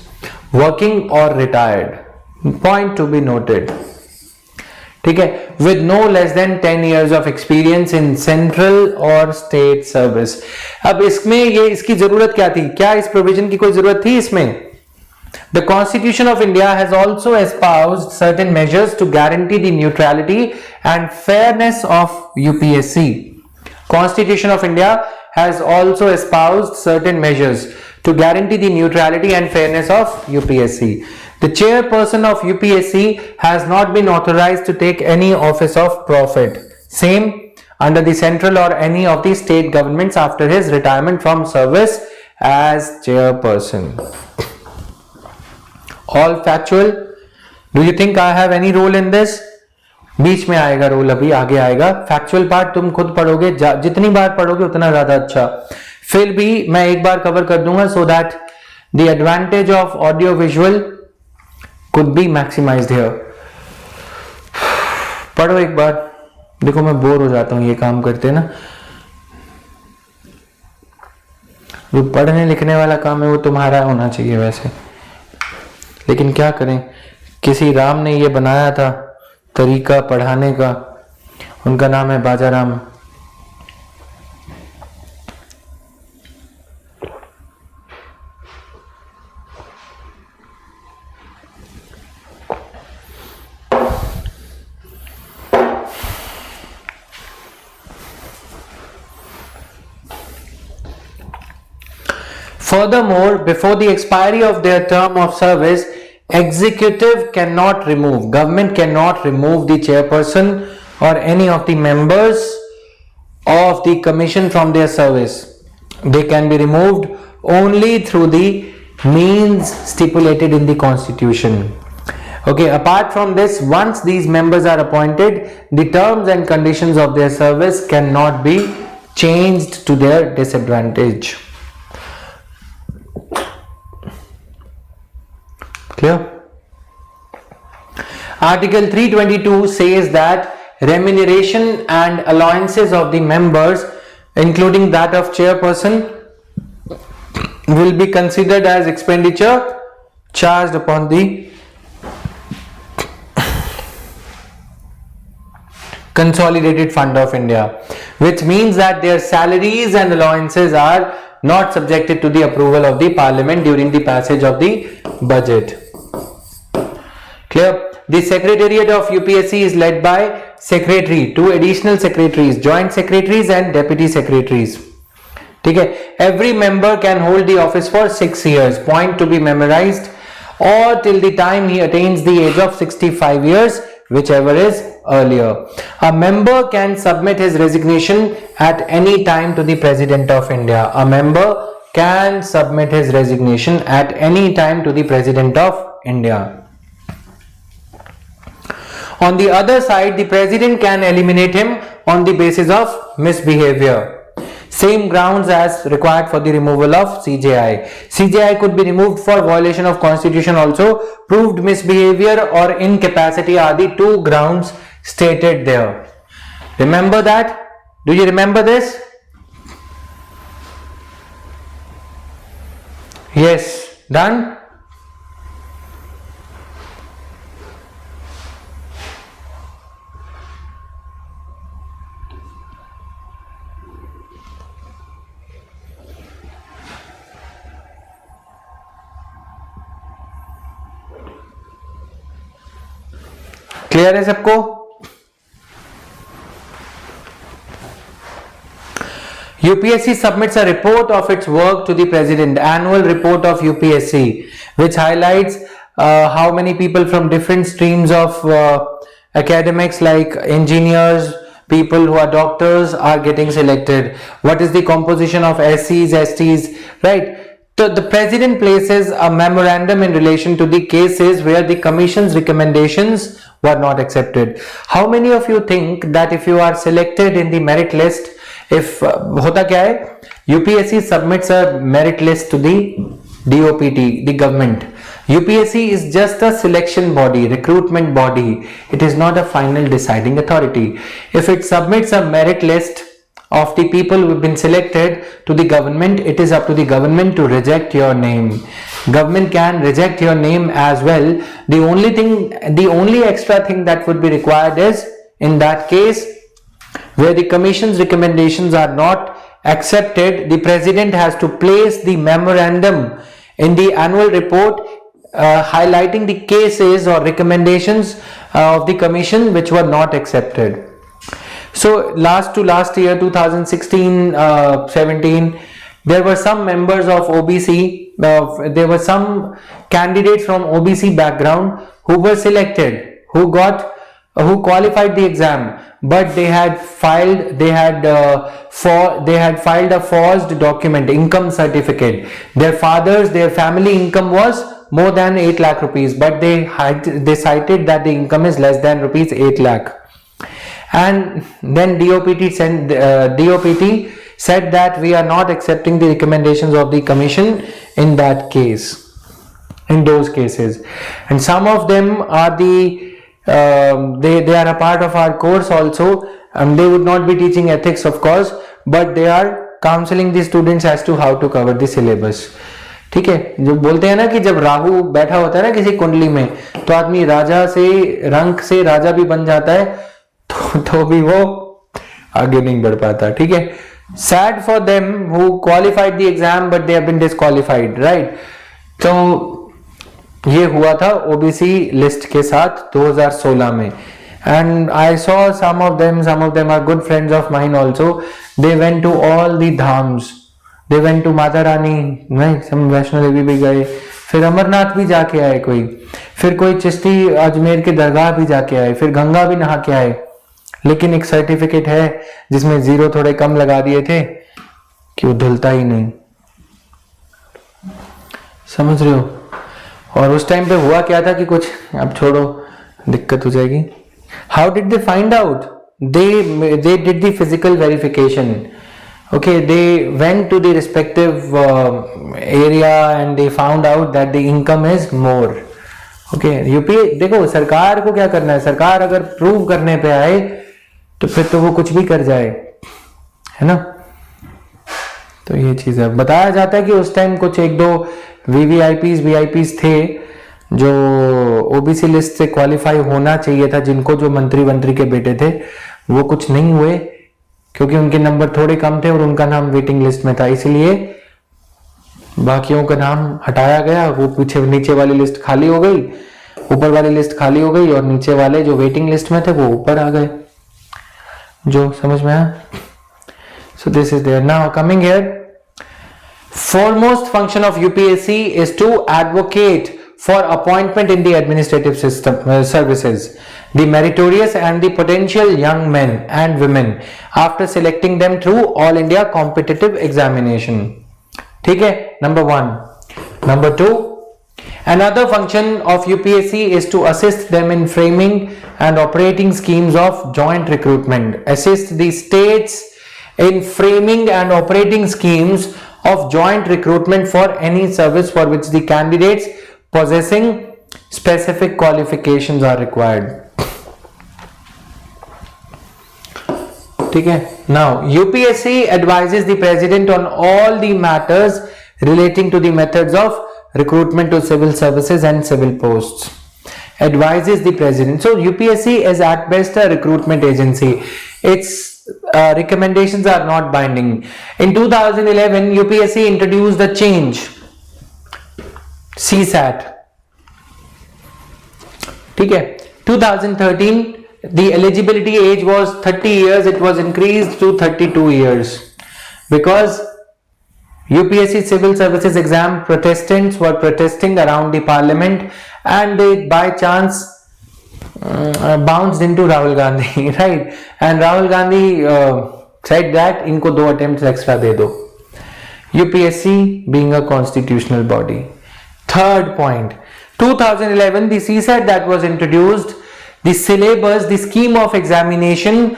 working or retired. Point to be noted. ठीक है, with no less than 10 years of experience in central or state service. अब इसमें ये इसकी जरूरत क्या थी? क्या इस प्रोविजन की कोई जरूरत थी इसमें? The Constitution of India has also espoused certain measures to guarantee the neutrality and fairness of UPSC. Constitution of India has also espoused certain measures to guarantee the neutrality and fairness of UPSC. The chairperson of UPSC has not been authorized to take any office of profit. Same under the central or any of the state governments after his retirement from service as chairperson. All factual. Do you think I have any role in this? बीच में आएगा role, अभी आगे आएगा. Factual part तुम खुद पढ़ोगे, जितनी बार पढ़ोगे उतना ज्यादा अच्छा. फिर भी मैं एक बार कवर कर दूंगा so that the advantage of audio visual could be maximized here. पढ़ो एक बार. देखो मैं बोर हो जाता हूं ये काम करते ना. जो पढ़ने लिखने वाला काम है वो तुम्हारा होना चाहिए वैसे, लेकिन क्या करें, किसी राम ने ये बनाया था तरीका पढ़ाने का, उनका नाम है बाजाराम. Furthermore, before the expiry of their term of service, executive cannot remove, government cannot remove the chairperson or any of the members of the commission from their service. They can be removed only through the means stipulated in the constitution. Okay, apart from this, once these members are appointed, the terms and conditions of their service cannot be changed to their disadvantage. Clear? Article 322 says that remuneration and allowances of the members, including that of chairperson, will be considered as expenditure charged upon the Consolidated Fund of India, which means that their salaries and allowances are not subjected to the approval of the Parliament during the passage of the budget. Clear? The Secretariat of UPSC is led by Secretary, 2 additional secretaries, joint secretaries and deputy secretaries. ठीक है? Every member can hold the office for 6 years. Point to be memorized, or till the time he attains the age of 65 years, whichever is earlier. A member can submit his resignation at any time to the President of India. A member can submit his resignation at any time to the President of India. On the other side, the President can eliminate him on the basis of misbehavior. Same grounds as required for the removal of CJI. CJI could be removed for violation of Constitution also. Proved misbehavior or incapacity are the 2 grounds stated there. Remember that? Do you remember this? Yes. Done? Clear है सबको? UPSC submits a report of its work to the President, annual report of UPSC, which highlights how many people from different streams of academics like engineers, people who are doctors are getting selected. What is the composition of SCs, STs, right? So the President places a memorandum in relation to the cases where the Commission's recommendations were not accepted. How many of you think that if you are selected in the merit list, if होता क्या है, UPSC submits a merit list to the DOPT, the government. UPSC is just a selection body, recruitment body. It is not a final deciding authority. If it submits a merit list of the people who have been selected to the government, it is up to the government to reject your name. Government can reject your name as well. The only extra thing that would be required is, in that case, where the commission's recommendations are not accepted, the president has to place the memorandum in the annual report highlighting the cases or recommendations of the commission which were not accepted. So last year 2016-17, there were some members of OBC, there were some candidates from OBC background who were selected, who qualified the exam, but they had filed a forged document, income certificate. Their family income was more than 8 lakh rupees, but they cited that the income is less than rupees 8 lakh. And then DOPT said that we are not accepting the recommendations of the commission in those cases. And some of them are they are a part of our course also. They would not be teaching ethics, of course, but they are counseling the students as to how to cover the syllabus. ठीक है, जो बोलते हैं ना कि जब राहु बैठा होता है ना किसी कुंडली में, तो आदमी राजा से रंक से राजा भी बन जाता है, तो भी वो आगे नहीं बढ़ पाता. ठीक है, sad for them who qualified the exam but they have been disqualified, right? तो ये हुआ था ओबीसी लिस्ट के साथ 2016 में. And I saw some of them are good friends of mine also. They went to all the dhams. They went to Mata Rani, नहीं, some Vaishno Devi भी गए, फिर अमरनाथ भी जाके आए कोई, फिर कोई चिश्ती अजमेर के दरगाह भी जाके आए, फिर गंगा भी नहा के आए. लेकिन एक सर्टिफिकेट है जिसमें 0 थोड़े कम लगा दिए थे कि वो धुलता ही नहीं. समझ रहे हो? और उस टाइम पे हुआ क्या था कि कुछ, अब छोड़ो, दिक्कत हो जाएगी. How did they find out? They did the physical verification. Okay, they went to the respective area and they found out that the income is more. Okay, UP देखो, सरकार को क्या करना है, सरकार अगर प्रूव करने पे आए तो फिर तो वो कुछ भी कर जाए, है ना. तो ये चीज है. बताया जाता है कि उस टाइम कुछ 1-2 वीआईपीज थे जो ओबीसी लिस्ट से क्वालिफाई होना चाहिए था, जिनको जो मंत्री के बेटे थे वो कुछ नहीं हुए क्योंकि उनके नंबर थोड़े कम थे और उनका नाम वेटिंग लिस्ट में था, इसलिए बाकियों का नाम हटाया गया. वो पीछे नीचे वाली लिस्ट खाली हो गई, ऊपर वाली लिस्ट खाली हो गई और नीचे वाले जो वेटिंग लिस्ट में थे वो ऊपर आ गए. जो समझ में आया? So this is there. Now coming here, foremost function of UPSC is to advocate for appointment in the administrative system services, the meritorious and the potential young men and women after selecting them through all India competitive examination. ठीक है, number 1. Number 2, another function of UPSC is to assist them in framing and operating schemes of joint recruitment. Assist the states in framing and operating schemes of joint recruitment for any service for which the candidates possessing specific qualifications are required. ठीक है. Now UPSC advises the president on all the matters relating to the methods of recruitment to civil services and civil posts. Advises the president. So UPSC is at best a recruitment agency. Its recommendations are not binding. In 2011, UPSC introduced the change, CSAT. ठीक है. 2013, the eligibility age was 30 years. It was increased to 32 years because UPSC civil services exam protestants were protesting around the parliament and they by chance bounced into Rahul Gandhi, right? And Rahul Gandhi said that इनको 2 attempts extra दे दो. UPSC being a constitutional body. Third point, 2011, the CSAT that was introduced, the syllabus, the scheme of examination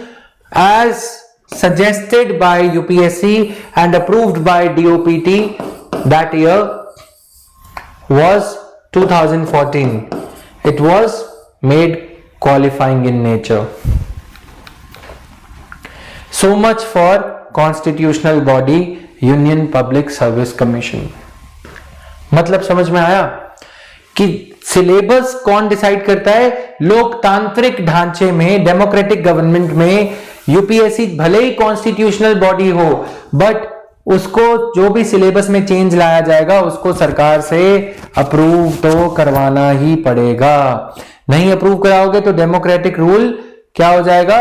as suggested by UPSC and approved by DOPT that year was 2014. It was made qualifying in nature. So much for constitutional body union public service commission. मतलब समझ में आया कि syllabus कौन decide करता है? लोकतांत्रिक ढांचे में, डेमोक्रेटिक गवर्नमेंट में यूपीएससी भले ही कॉन्स्टिट्यूशनल बॉडी हो, बट उसको जो भी सिलेबस में चेंज लाया जाएगा उसको सरकार से अप्रूव तो करवाना ही पड़ेगा। नहीं अप्रूव कराओगे तो डेमोक्रेटिक रूल क्या हो जाएगा?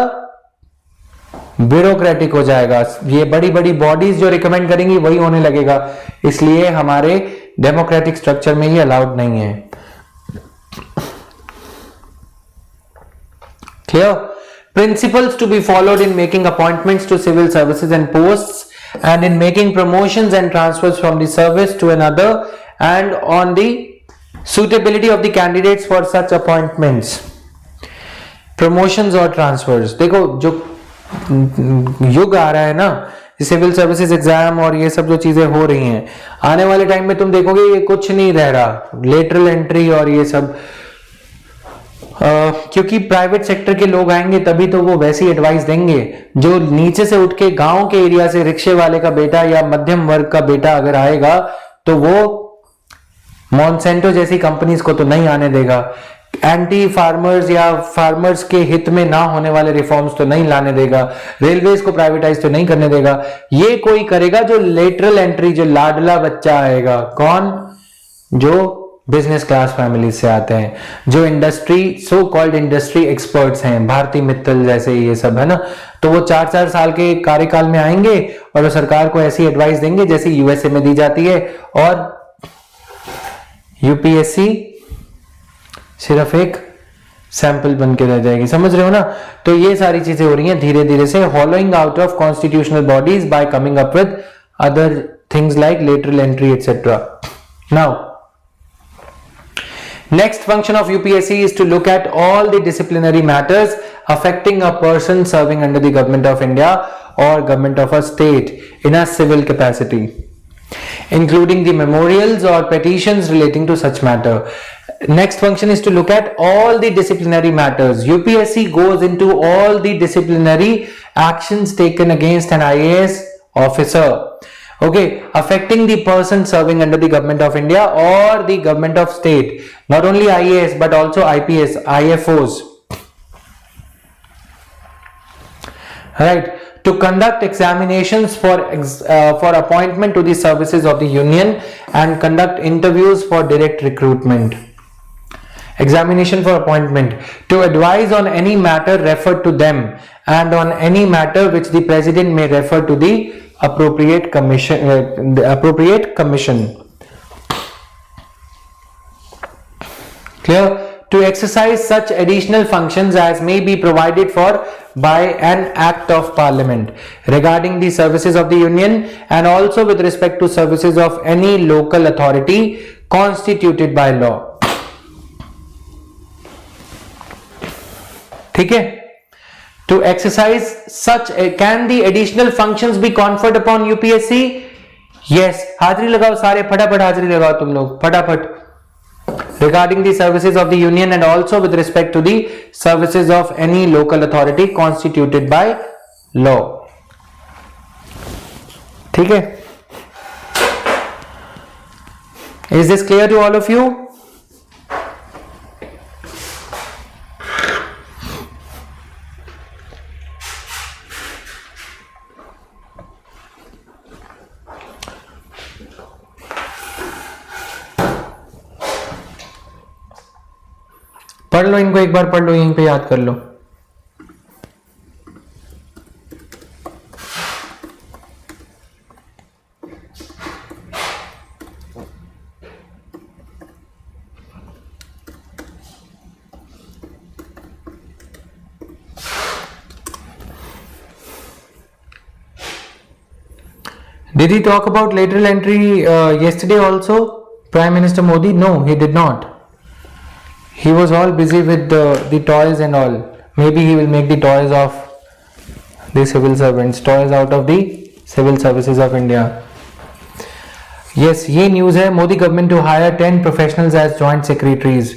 ब्यूरोक्रेटिक हो जाएगा। ये बड़ी बड़ी बॉडीज जो रिकमेंड करेंगी वही होने लगेगा, इसलिए हमारे डेमोक्रेटिक स्ट्रक्चर में ये अलाउड नहीं है। Clear? Principles to be followed in making appointments to civil services and posts and in making promotions and transfers from the service to another and on the suitability of the candidates for such appointments, promotions or transfers। देखो जो युग आ रहा है ना, civil services exam और ये सब जो चीजें हो रही हैं, आने वाले टाइम में तुम देखोगे ये कुछ नहीं रह रहा, लेटरल एंट्री और ये सब। क्योंकि प्राइवेट सेक्टर के लोग आएंगे तभी तो वो वैसी एडवाइस देंगे। जो नीचे से उठ के गांव के एरिया से रिक्शे वाले का बेटा या मध्यम वर्ग का बेटा अगर आएगा तो वो मॉन्सेंटो जैसी कंपनीज को तो नहीं आने देगा। एंटी फार्मर्स या फार्मर्स के हित में ना होने वाले रिफॉर्म्स तो नहीं लाने देगा। रेलवेज को प्राइवेटाइज तो नहीं करने देगा। ये कोई करेगा जो लेटरल एंट्री, जो लाडला बच्चा आएगा। कौन? जो बिजनेस क्लास फैमिली से आते हैं, जो industry, so called industry experts हैं, भारती मित्तल जैसे ये सब है ना, तो वो 4-4 साल के कार्यकाल में आएंगे और वो सरकार को ऐसी एडवाइस देंगे जैसी यूएसए में दी जाती है, और यूपीएससी सिर्फ एक सैंपल बन के रह जाएगी। समझ रहे हो ना? तो ये सारी चीजें हो रही हैं धीरे धीरे से, hollowing out of constitutional bodies by coming up with other things like lateral entry etcetera. Now next function of UPSC is to look at all the disciplinary matters affecting a person serving under the government of India or government of a state in a civil capacity, including the memorials or petitions relating to such matter. Next function is to look at all the disciplinary matters. UPSC goes into all the disciplinary actions taken against an IAS officer, okay, affecting the person serving under the government of India or the government of state, not only IAS but also IPS, IFOs, right, to conduct examinations for appointment to the services of the union and conduct interviews for direct recruitment. Examination for appointment, to advise on any matter referred to them and on any matter which the president may refer to the appropriate commission. Clear? To exercise such additional functions as may be provided for by an act of parliament regarding the services of the union and also with respect to services of any local authority constituted by law. ठीक है? To exercise such, can the additional functions be conferred upon UPSC? Yes. हाजिरी लगाओ सारे, फटाफट हाजिरी लगाओ तुम लोग, फटाफट। Regarding the services of the union and also with respect to the services of any local authority constituted by law. ठीक है? Is this clear to all of you? पढ़ लो इनको, एक बार पढ़ लो, यहीं पे याद कर लो। Did he talk about lateral entry yesterday also, Prime Minister Modi? No, he did not. He was all busy with the toys and all. Maybe he will make the toys of the civil servants, toys out of the civil services of India. Yes, ये news है, Modi government to hire 10 professionals as joint secretaries.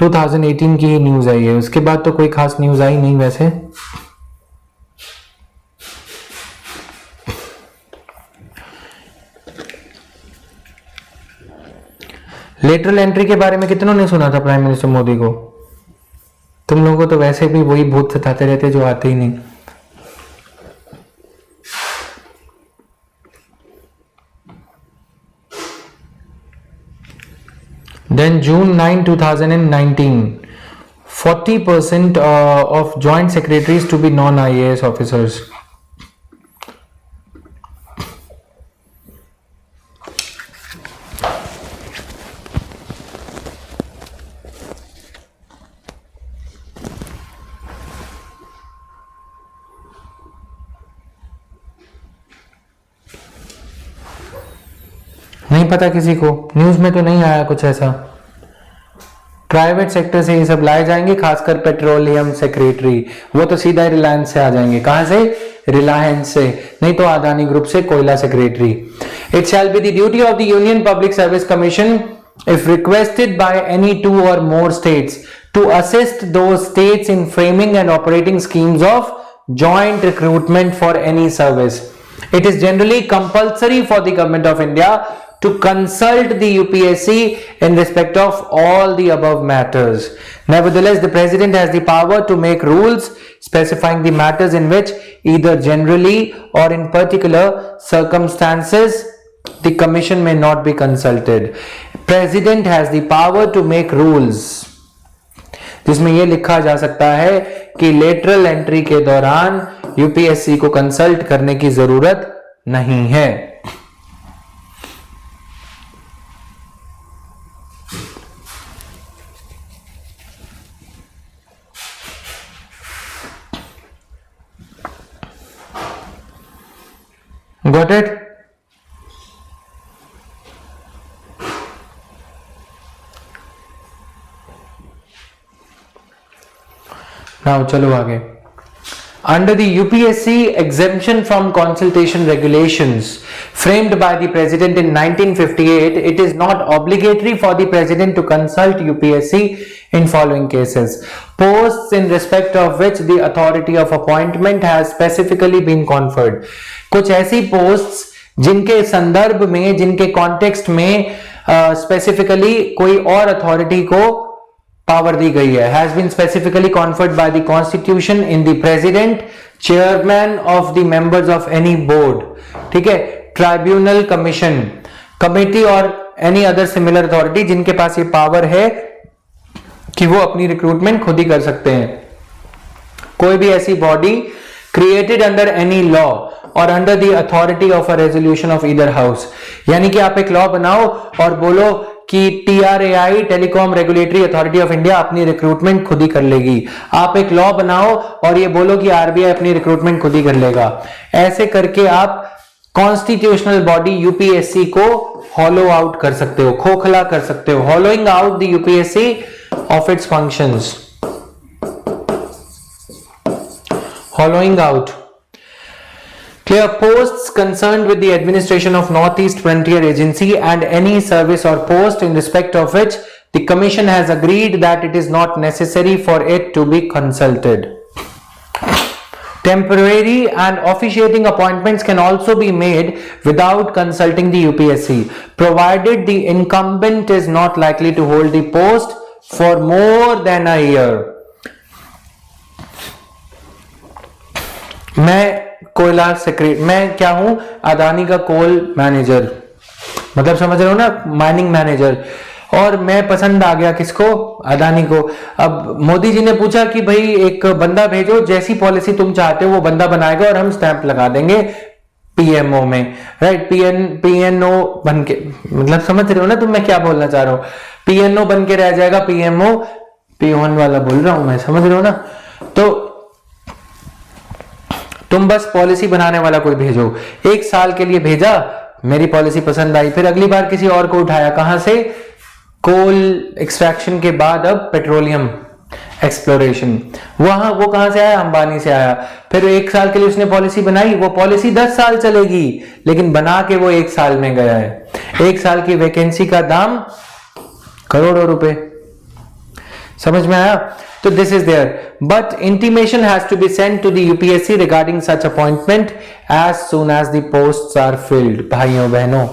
2018 की news आई है, उसके बाद तो कोई खास news आई नहीं वैसे। लेटरल एंट्री के बारे में कितनों ने सुना था प्राइम मिनिस्टर मोदी को? तुम लोगों को तो वैसे भी वही भूत सताते रहते जो आते ही नहीं। Then June 9, 2019, 40% of joint secretaries to be non-IAS officers. नहीं पता किसी को, न्यूज में तो नहीं आया कुछ ऐसा। प्राइवेट सेक्टर से ये सब लाए जाएंगे, खासकर पेट्रोलियम सेक्रेटरी, वो तो सीधा रिलायंस से आ जाएंगे। कहां से? रिलायंस से, नहीं तो अदानी ग्रुप से कोयला secretary. It shall be the duty of the union public service commission if requested by any two or more states to assist those states in framing and operating schemes of joint recruitment for any service. It is generally compulsory for the government of India to consult the UPSC in respect of all the above matters. Nevertheless, the President has the power to make rules specifying the matters in which either generally or in particular circumstances the Commission may not be consulted. President has the power to make rules, जिसमें यह लिखा जा सकता है कि lateral entry के दौरान UPSC को कंसल्ट करने की जरूरत नहीं है। Got it? Now चलो आगे। Under the UPSC exemption from consultation regulations framed by the President in 1958, it is not obligatory for the President to consult UPSC in following cases. Posts in respect of which the authority of appointment has specifically been conferred. कुछ ऐसी posts जिनके संदर्भ में, जिनके context में specifically कोई और authority को पावर दी गई है, has been specifically conferred by the constitution in the president, chairman of the members of any board, ठीक है, ट्राइब्यूनल, कमीशन, कमेटी और एनी अदर सिमिलर अथॉरिटी जिनके पास ये पावर है कि वो अपनी रिक्रूटमेंट खुद ही कर सकते हैं। कोई भी ऐसी body created under any law और under the authority of a resolution of either house, यानी कि आप एक लॉ बनाओ और बोलो कि TRAI, telecom regulatory authority of India, अपनी रिक्रूटमेंट खुद ही कर लेगी। आप एक लॉ बनाओ और ये बोलो कि RBI अपनी रिक्रूटमेंट खुद ही कर लेगा। ऐसे करके आप कॉन्स्टिट्यूशनल बॉडी यूपीएससी को हॉलो आउट कर सकते हो, खोखला कर सकते हो, hollowing out the UPSC of its functions, hollowing out. Clear. Posts concerned with the administration of Northeast Frontier Agency and any service or post in respect of which the Commission has agreed that it is not necessary for it to be consulted. Temporary and officiating appointments can also be made without consulting the UPSC, provided the incumbent is not likely to hold the post for more than a year. मैं कोयला secretary, मैं क्या हूं? अदानी का कोल manager, मतलब समझ रहे हो ना, माइनिंग मैनेजर, और मैं पसंद आ गया किसको? अदानी को। अब मोदी जी ने पूछा कि भाई एक बंदा भेजो, जैसी पॉलिसी तुम चाहते हो वो बंदा बनाएगा और हम स्टैंप लगा देंगे पीएमओ में, राइट? पीएनओ बन के, मतलब समझ रहे हो ना तुम मैं क्या बोलना चाह रहा हूं? पीएनओ बन के रह जाएगा, पीएमओ, पीओन वाला बोल रहा हूं मैं, समझ रहे हो ना? तो तुम बस पॉलिसी बनाने वाला कोई भेजो। एक साल के लिए भेजा, मेरी पॉलिसी पसंद आई, फिर अगली बार किसी और को उठाया। कहां से? कोल एक्सट्रैक्शन के बाद अब पेट्रोलियम एक्सप्लोरेशन, वो कहां से आया? अंबानी से आया। फिर एक साल के लिए उसने पॉलिसी बनाई, वो पॉलिसी 10 साल चलेगी, लेकिन बना के वो एक साल में गया है। एक साल की वैकेंसी का दाम करोड़ों रुपए, समझ में आया? So this is there, but intimation has to be sent to the UPSC regarding such appointment as soon as the posts are filled. भाइयों बहनों,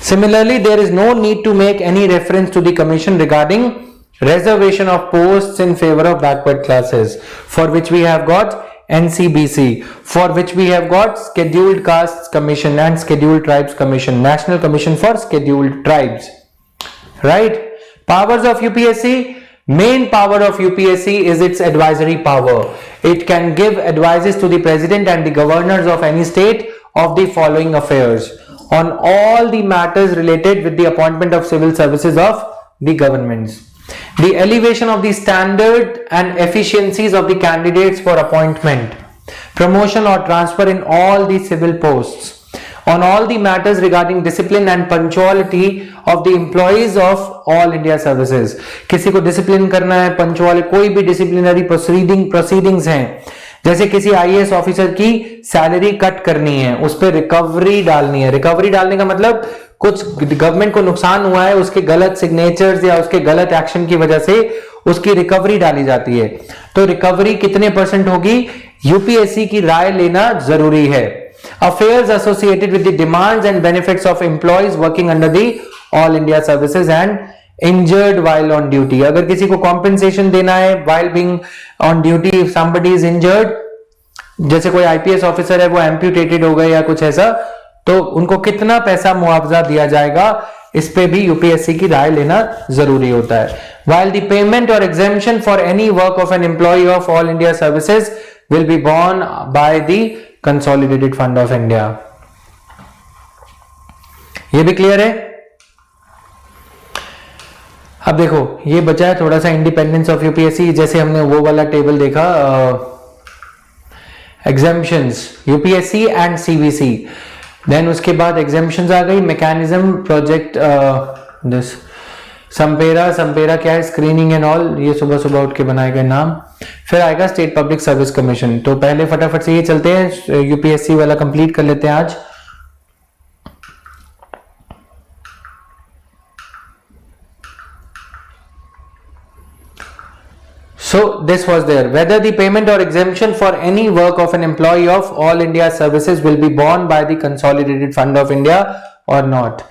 similarly there is no need to make any reference to the commission regarding reservation of posts in favor of backward classes, for which we have got NCBC, for which we have got Scheduled Castes Commission and Scheduled Tribes Commission, National Commission for Scheduled Tribes, right? Powers of UPSC. Main power of UPSC is its advisory power. It can give advices to the president and the governors of any state of the following affairs on all the matters related with the appointment of civil services of the governments. The elevation of the standard and efficiencies of the candidates for appointment, promotion or transfer in all the civil posts, on all the matters regarding discipline and punctuality of the employees of all India services. किसी को discipline करना है, punctual, कोई भी disciplinary proceedings हैं, जैसे किसी IAS officer की सैलरी कट करनी है, उस पर रिकवरी डालनी है. रिकवरी डालने का मतलब कुछ गवर्नमेंट को नुकसान हुआ है, उसके गलत सिग्नेचर्स या उसके गलत एक्शन की वजह से उसकी रिकवरी डाली जाती है. तो रिकवरी कितने % होगी, यूपीएससी की राय लेना जरूरी है. Affairs associated with the demands and benefits of employees working under the all India services and injured while on duty. अगर किसी को compensation देना है while being on duty, if somebody is injured, जैसे कोई आईपीएस ऑफिसर है वो amputated हो गए या कुछ ऐसा, तो उनको कितना पैसा मुआवजा दिया जाएगा, इस पे भी यूपीएससी की राय लेना जरूरी होता है. While the payment or exemption for any work of an employee of all India services will be borne by the Consolidated Fund of India. ये भी क्लियर है. अब देखो ये बचा है थोड़ा सा इंडिपेंडेंस ऑफ यूपीएससी. जैसे हमने वो वाला टेबल देखा, exemptions UPSC and CBC, then उसके बाद एग्जेम्पशंस आ गई, मैकेनिज्म प्रोजेक्ट दिस संपेरा क्या है, स्क्रीनिंग एंड ऑल, ये सुबह सुबह उठ के बनाए गए नाम. फिर आएगा स्टेट पब्लिक सर्विस कमीशन. तो पहले फटाफट से ये चलते हैं, यूपीएससी वाला कंप्लीट कर लेते हैं आज. So this was there. Whether the payment or exemption for any work of an employee of all India services will be borne by the Consolidated Fund of India or not.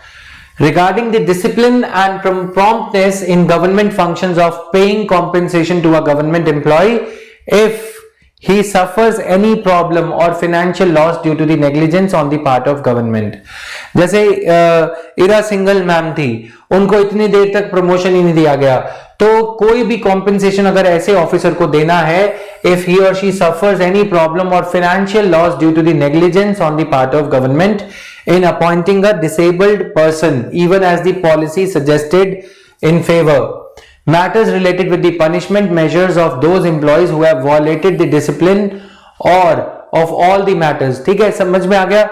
Regarding the discipline and promptness in government functions of paying compensation to a government employee if he suffers any problem or financial loss due to the negligence on the part of government. जैसे इरा single ma'am थी, उनको इतनी देर तक promotion ही नहीं दिया गया, तो कोई भी कॉम्पेंसेशन अगर ऐसे ऑफिसर को देना है, if he or she suffers any problem or financial loss due to the negligence on the part of government in appointing a disabled person, even as the policy suggested in favor, matters related with the punishment measures of those employees who have violated the discipline or of all the matters. ठीक है, समझ में आ गया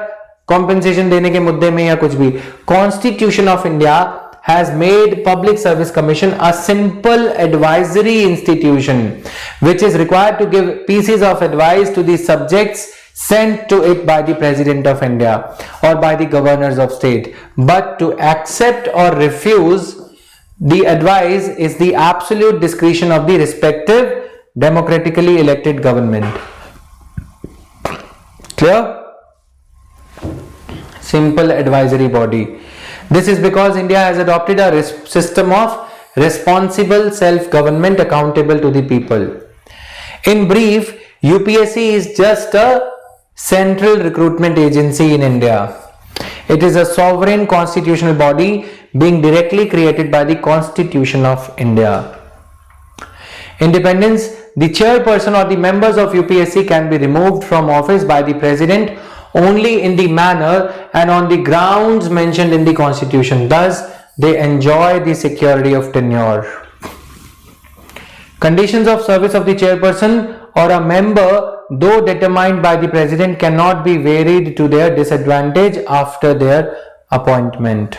compensation देने के मुद्दे में या कुछ भी. Constitution of India has made Public Service Commission a simple advisory institution which is required to give pieces of advice to the subjects sent to it by the President of India or by the governors of state, but to accept or refuse the advice is the absolute discretion of the respective democratically elected government. Clear? Simple advisory body. This is because India has adopted a system of responsible self-government accountable to the people. In brief, UPSC is just a central recruitment agency in India. It is a sovereign constitutional body being directly created by the Constitution of India. Independence. The chairperson or the members of UPSC can be removed from office by the President only in the manner and on the grounds mentioned in the Constitution. Thus, they enjoy the security of tenure. Conditions of service of the chairperson or a member, though determined by the President, cannot be varied to their disadvantage after their appointment.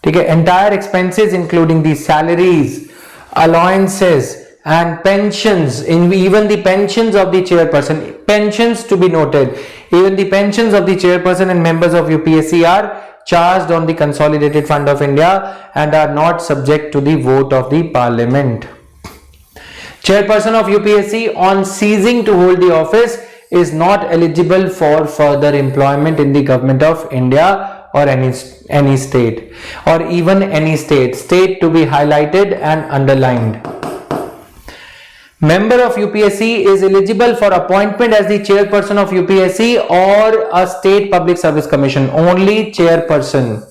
ठीक है, entire expenses including the salaries, allowances and pensions, in even the pensions of the chairperson, pensions to be noted, even the pensions of the chairperson and members of UPSC are charged on the Consolidated Fund of India and are not subject to the vote of the Parliament. Chairperson of UPSC on ceasing to hold the office is not eligible for further employment in the government of India or any state, or even any state to be highlighted and underlined. Member of UPSC is eligible for appointment as the chairperson of UPSC or a state public service commission. Only chairperson,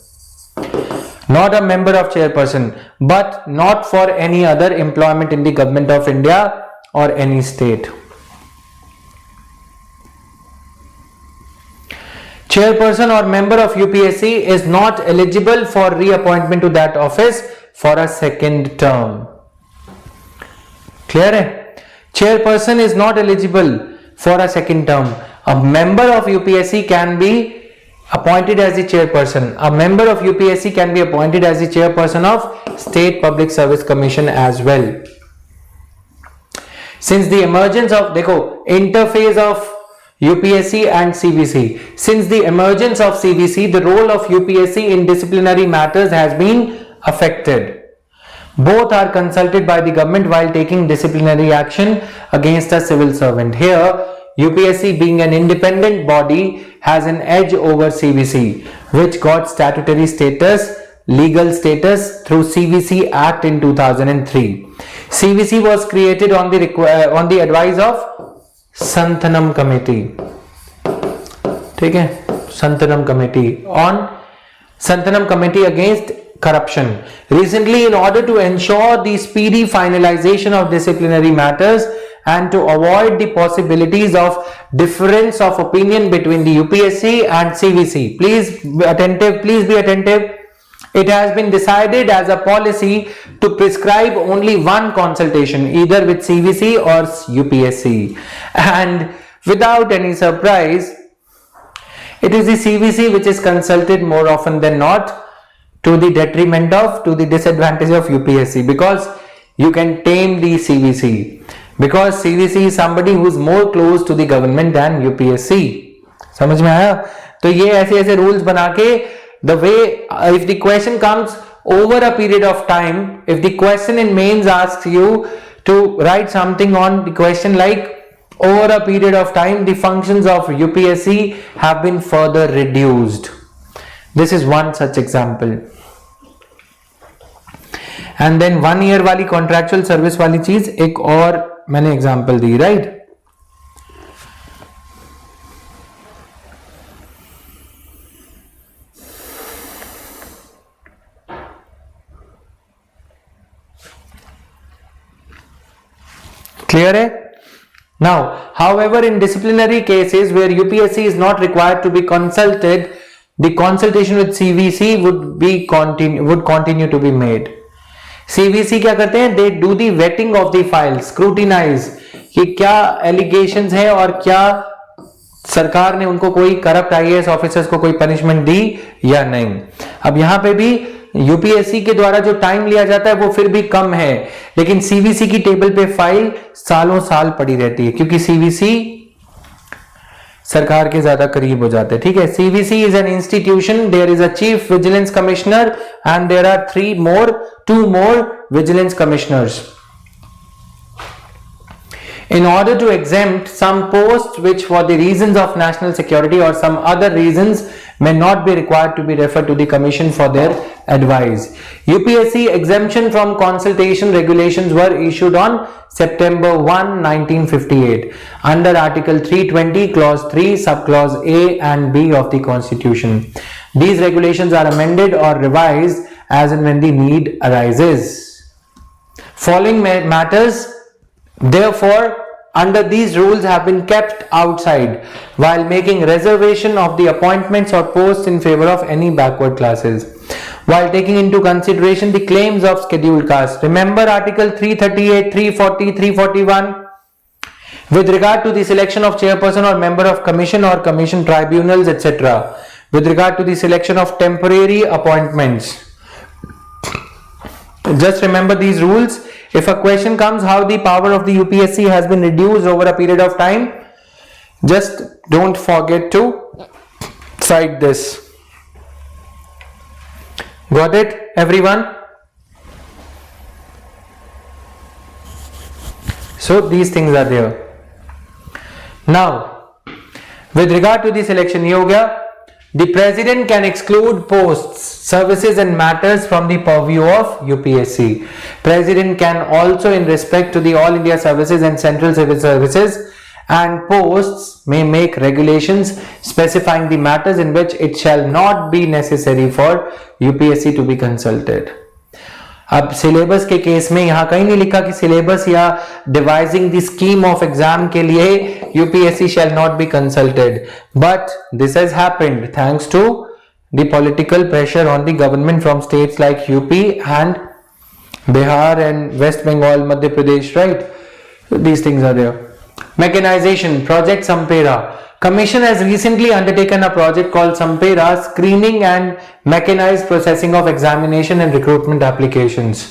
not a member of chairperson, but not for any other employment in the government of India or any state. Chairperson or member of UPSC is not eligible for reappointment to that office for a second term. Clear hai? Chairperson is not eligible for a second term. A member of UPSC can be appointed as the chairperson. A member of UPSC can be appointed as the chairperson of State Public Service Commission as well. Since the emergence of, interface of UPSC and CVC. Since the emergence of CVC, the role of UPSC in disciplinary matters has been affected. Both are consulted by the government while taking disciplinary action against a civil servant. Here, UPSC being an independent body has an edge over CVC, which got statutory status, legal status through CVC Act in 2003. CVC was created on the advice of Santhanam Committee. ठीक है, Santhanam Committee on Santhanam Committee against corruption. Recently, in order to ensure the speedy finalization of disciplinary matters and to avoid the possibilities of difference of opinion between the UPSC and CVC, please be attentive. It has been decided as a policy to prescribe only one consultation, either with CVC or UPSC. And without any surprise, it is the CVC which is consulted more often than not, to the disadvantage of UPSC, because you can tame the CVC, because CVC is somebody who is more close to the government than UPSC. समझ में आया? तो ये ऐसे rules बना के, the way, if the question comes over a period of time, if the question in mains asks you to write something on the question like over a period of time, the functions of UPSC have been further reduced. This is one such example. And then 1 year वाली contractual service वाली चीज एक और मैंने example the, right? Clear hai? Now, however, in disciplinary cases where UPSC is not required to be consulted, the consultation with CVC would continue to be made. CVC क्या करते हैं? They do the vetting of the file, scrutinize कि क्या allegations है और क्या सरकार ने उनको कोई करप्ट IAS ऑफिसर्स को कोई पनिशमेंट दी या नहीं. अब यहां पे भी यूपीएससी के द्वारा जो टाइम लिया जाता है वो फिर भी कम है, लेकिन सीवीसी की टेबल पे फाइल सालों साल पड़ी रहती है क्योंकि सीवीसी सरकार के ज्यादा करीब हो जाते हैं. ठीक है, CVC is an institution, there is a chief vigilance commissioner and there are two more vigilance commissioners. In order to exempt some posts which for the reasons of national security or some other reasons may not be required to be referred to the commission for their advice. UPSC exemption from consultation regulations were issued on September 1, 1958 under Article 320 Clause 3 Subclause A and B of the Constitution. These regulations are amended or revised as and when the need arises. Following matters therefore under these rules have been kept outside while making reservation of the appointments or posts in favor of any backward classes. While taking into consideration the claims of scheduled castes, remember Article 338, 340, 341 with regard to the selection of chairperson or member of commission or commission tribunals, etc. With regard to the selection of temporary appointments. Just remember these rules. If a question comes how the power of the UPSC has been reduced over a period of time, just don't forget to cite this. Got it, everyone? So these things are there. Now, with regard to the selection, ये हो गया. The president can exclude posts, services and matters from the purview of UPSC. President can also, in respect to the All India Services and Central Civil Services and posts, may make regulations specifying the matters in which it shall not be necessary for UPSC to be consulted. अब syllabus के case में यहां कहीं नहीं लिखा कि syllabus या devising the scheme of exam के लिए UPSC shall not be consulted, but this has happened thanks to the political pressure on the government from states like UP and Bihar and West Bengal, Madhya Pradesh, right? These things are there. Mechanization, Project Sampera. Commission has recently undertaken a project called Sampera, Screening and Mechanized Processing of Examination and Recruitment Applications.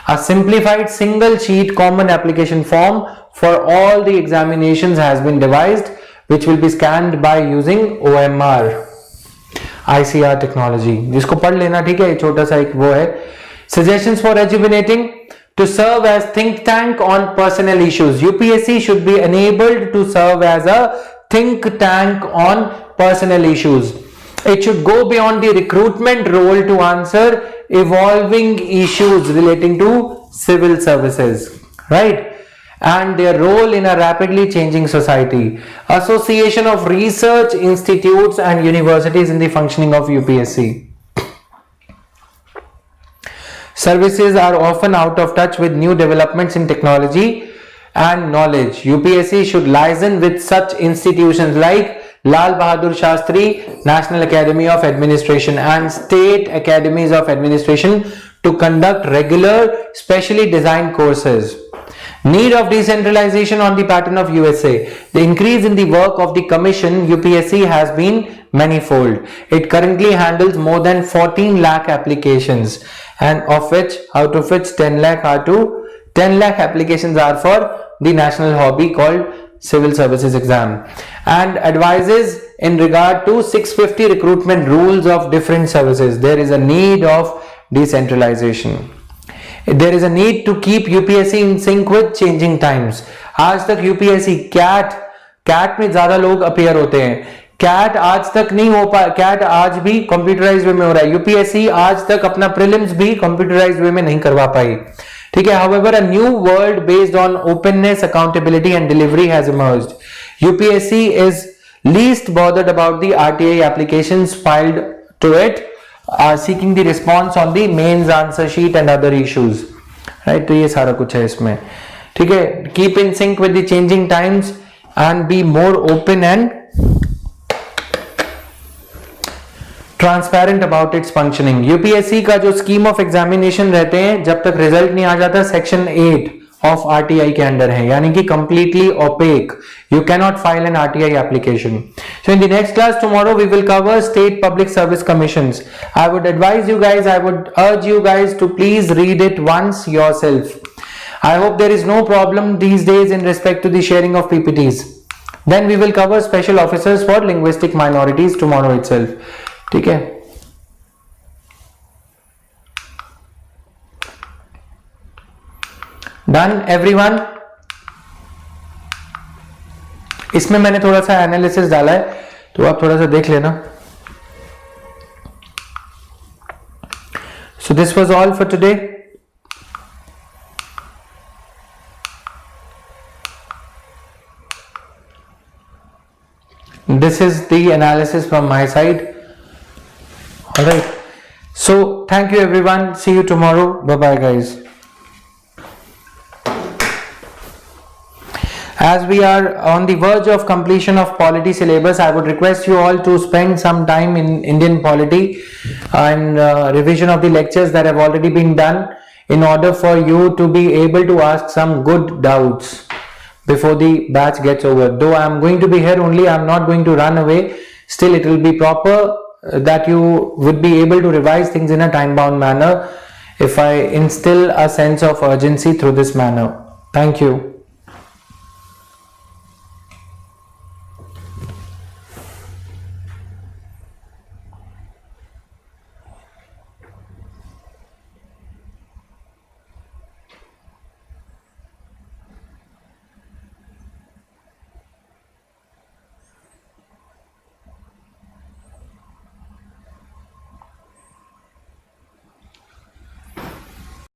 A simplified single sheet common application form for all the examinations has been devised, which will be scanned by using OMR, ICR technology. जिसको पढ़ लेना, ठीक है, छोटा सा एक वो है. Suggestions for rejuvenating. To serve as think tank on personnel issues. UPSC should be enabled to serve as a think tank on personnel issues. It should go beyond the recruitment role to answer evolving issues relating to civil services, right? And their role in a rapidly changing society. Association of research institutes and universities in the functioning of UPSC. Services are often out of touch with new developments in technology and knowledge. UPSC should liaison with such institutions like Lal Bahadur Shastri National Academy of Administration and State Academies of Administration to conduct regular, specially designed courses. Need of decentralization on the pattern of USA. The increase in the work of the Commission UPSC has been manifold. It currently handles more than 14 lakh applications, and out of which 10 lakh applications are for the national hobby called Civil Services exam, and advises in regard to 650 recruitment rules of different services. There is a need of decentralization. There is a need to keep UPSC in sync with changing times. आज तक UPSC CAT में ज्यादा लोग appear होते हैं. CAT आज तक नहीं हो पा, CAT आज भी कंप्यूटराइज्ड वे में हो रहा है. UPSC आज तक अपना प्रीलिम्स भी कंप्यूटराइज्ड वे में नहीं करवा पाई, ठीक है. However, a new world based on openness, accountability and delivery has emerged. UPSC is least bothered about the RTI applications filed to it, seeking the response on the mains answer sheet and other issues, right? तो ये सारा कुछ है इसमें, ठीक है. Keep in sync with the changing times and be more open and transparent about it's functioning. UPSC का जो स्कीम ऑफ एग्जामिनेशन रहते हैं, जब तक रिजल्ट नहीं आ जाता, सेक्शन 8 ऑफ आरटीआई के अंडर है, यानी कि completely opaque. You can not file an RTI application. So in the next class tomorrow we will cover state public service commissions. I would advise you guys, I would urge you guys to please read it once yourself. I hope there is no problem these days in respect to the sharing of PPTs. Then we will cover special officers for linguistic minorities tomorrow itself. ठीक है. Done everyone. इसमें मैंने थोड़ा सा analysis डाला है, तो आप थोड़ा सा देख लेना. So this was all for today. This is the analysis from my side. All right. So thank you everyone. See you tomorrow. Bye bye guys. As we are on the verge of completion of polity syllabus, I would request you all to spend some time in Indian polity and revision of the lectures that have already been done, in order for you to be able to ask some good doubts before the batch gets over. Though I am going to be here only, I am not going to run away. Still, it will be proper that you would be able to revise things in a time-bound manner if I instill a sense of urgency through this manner. Thank you.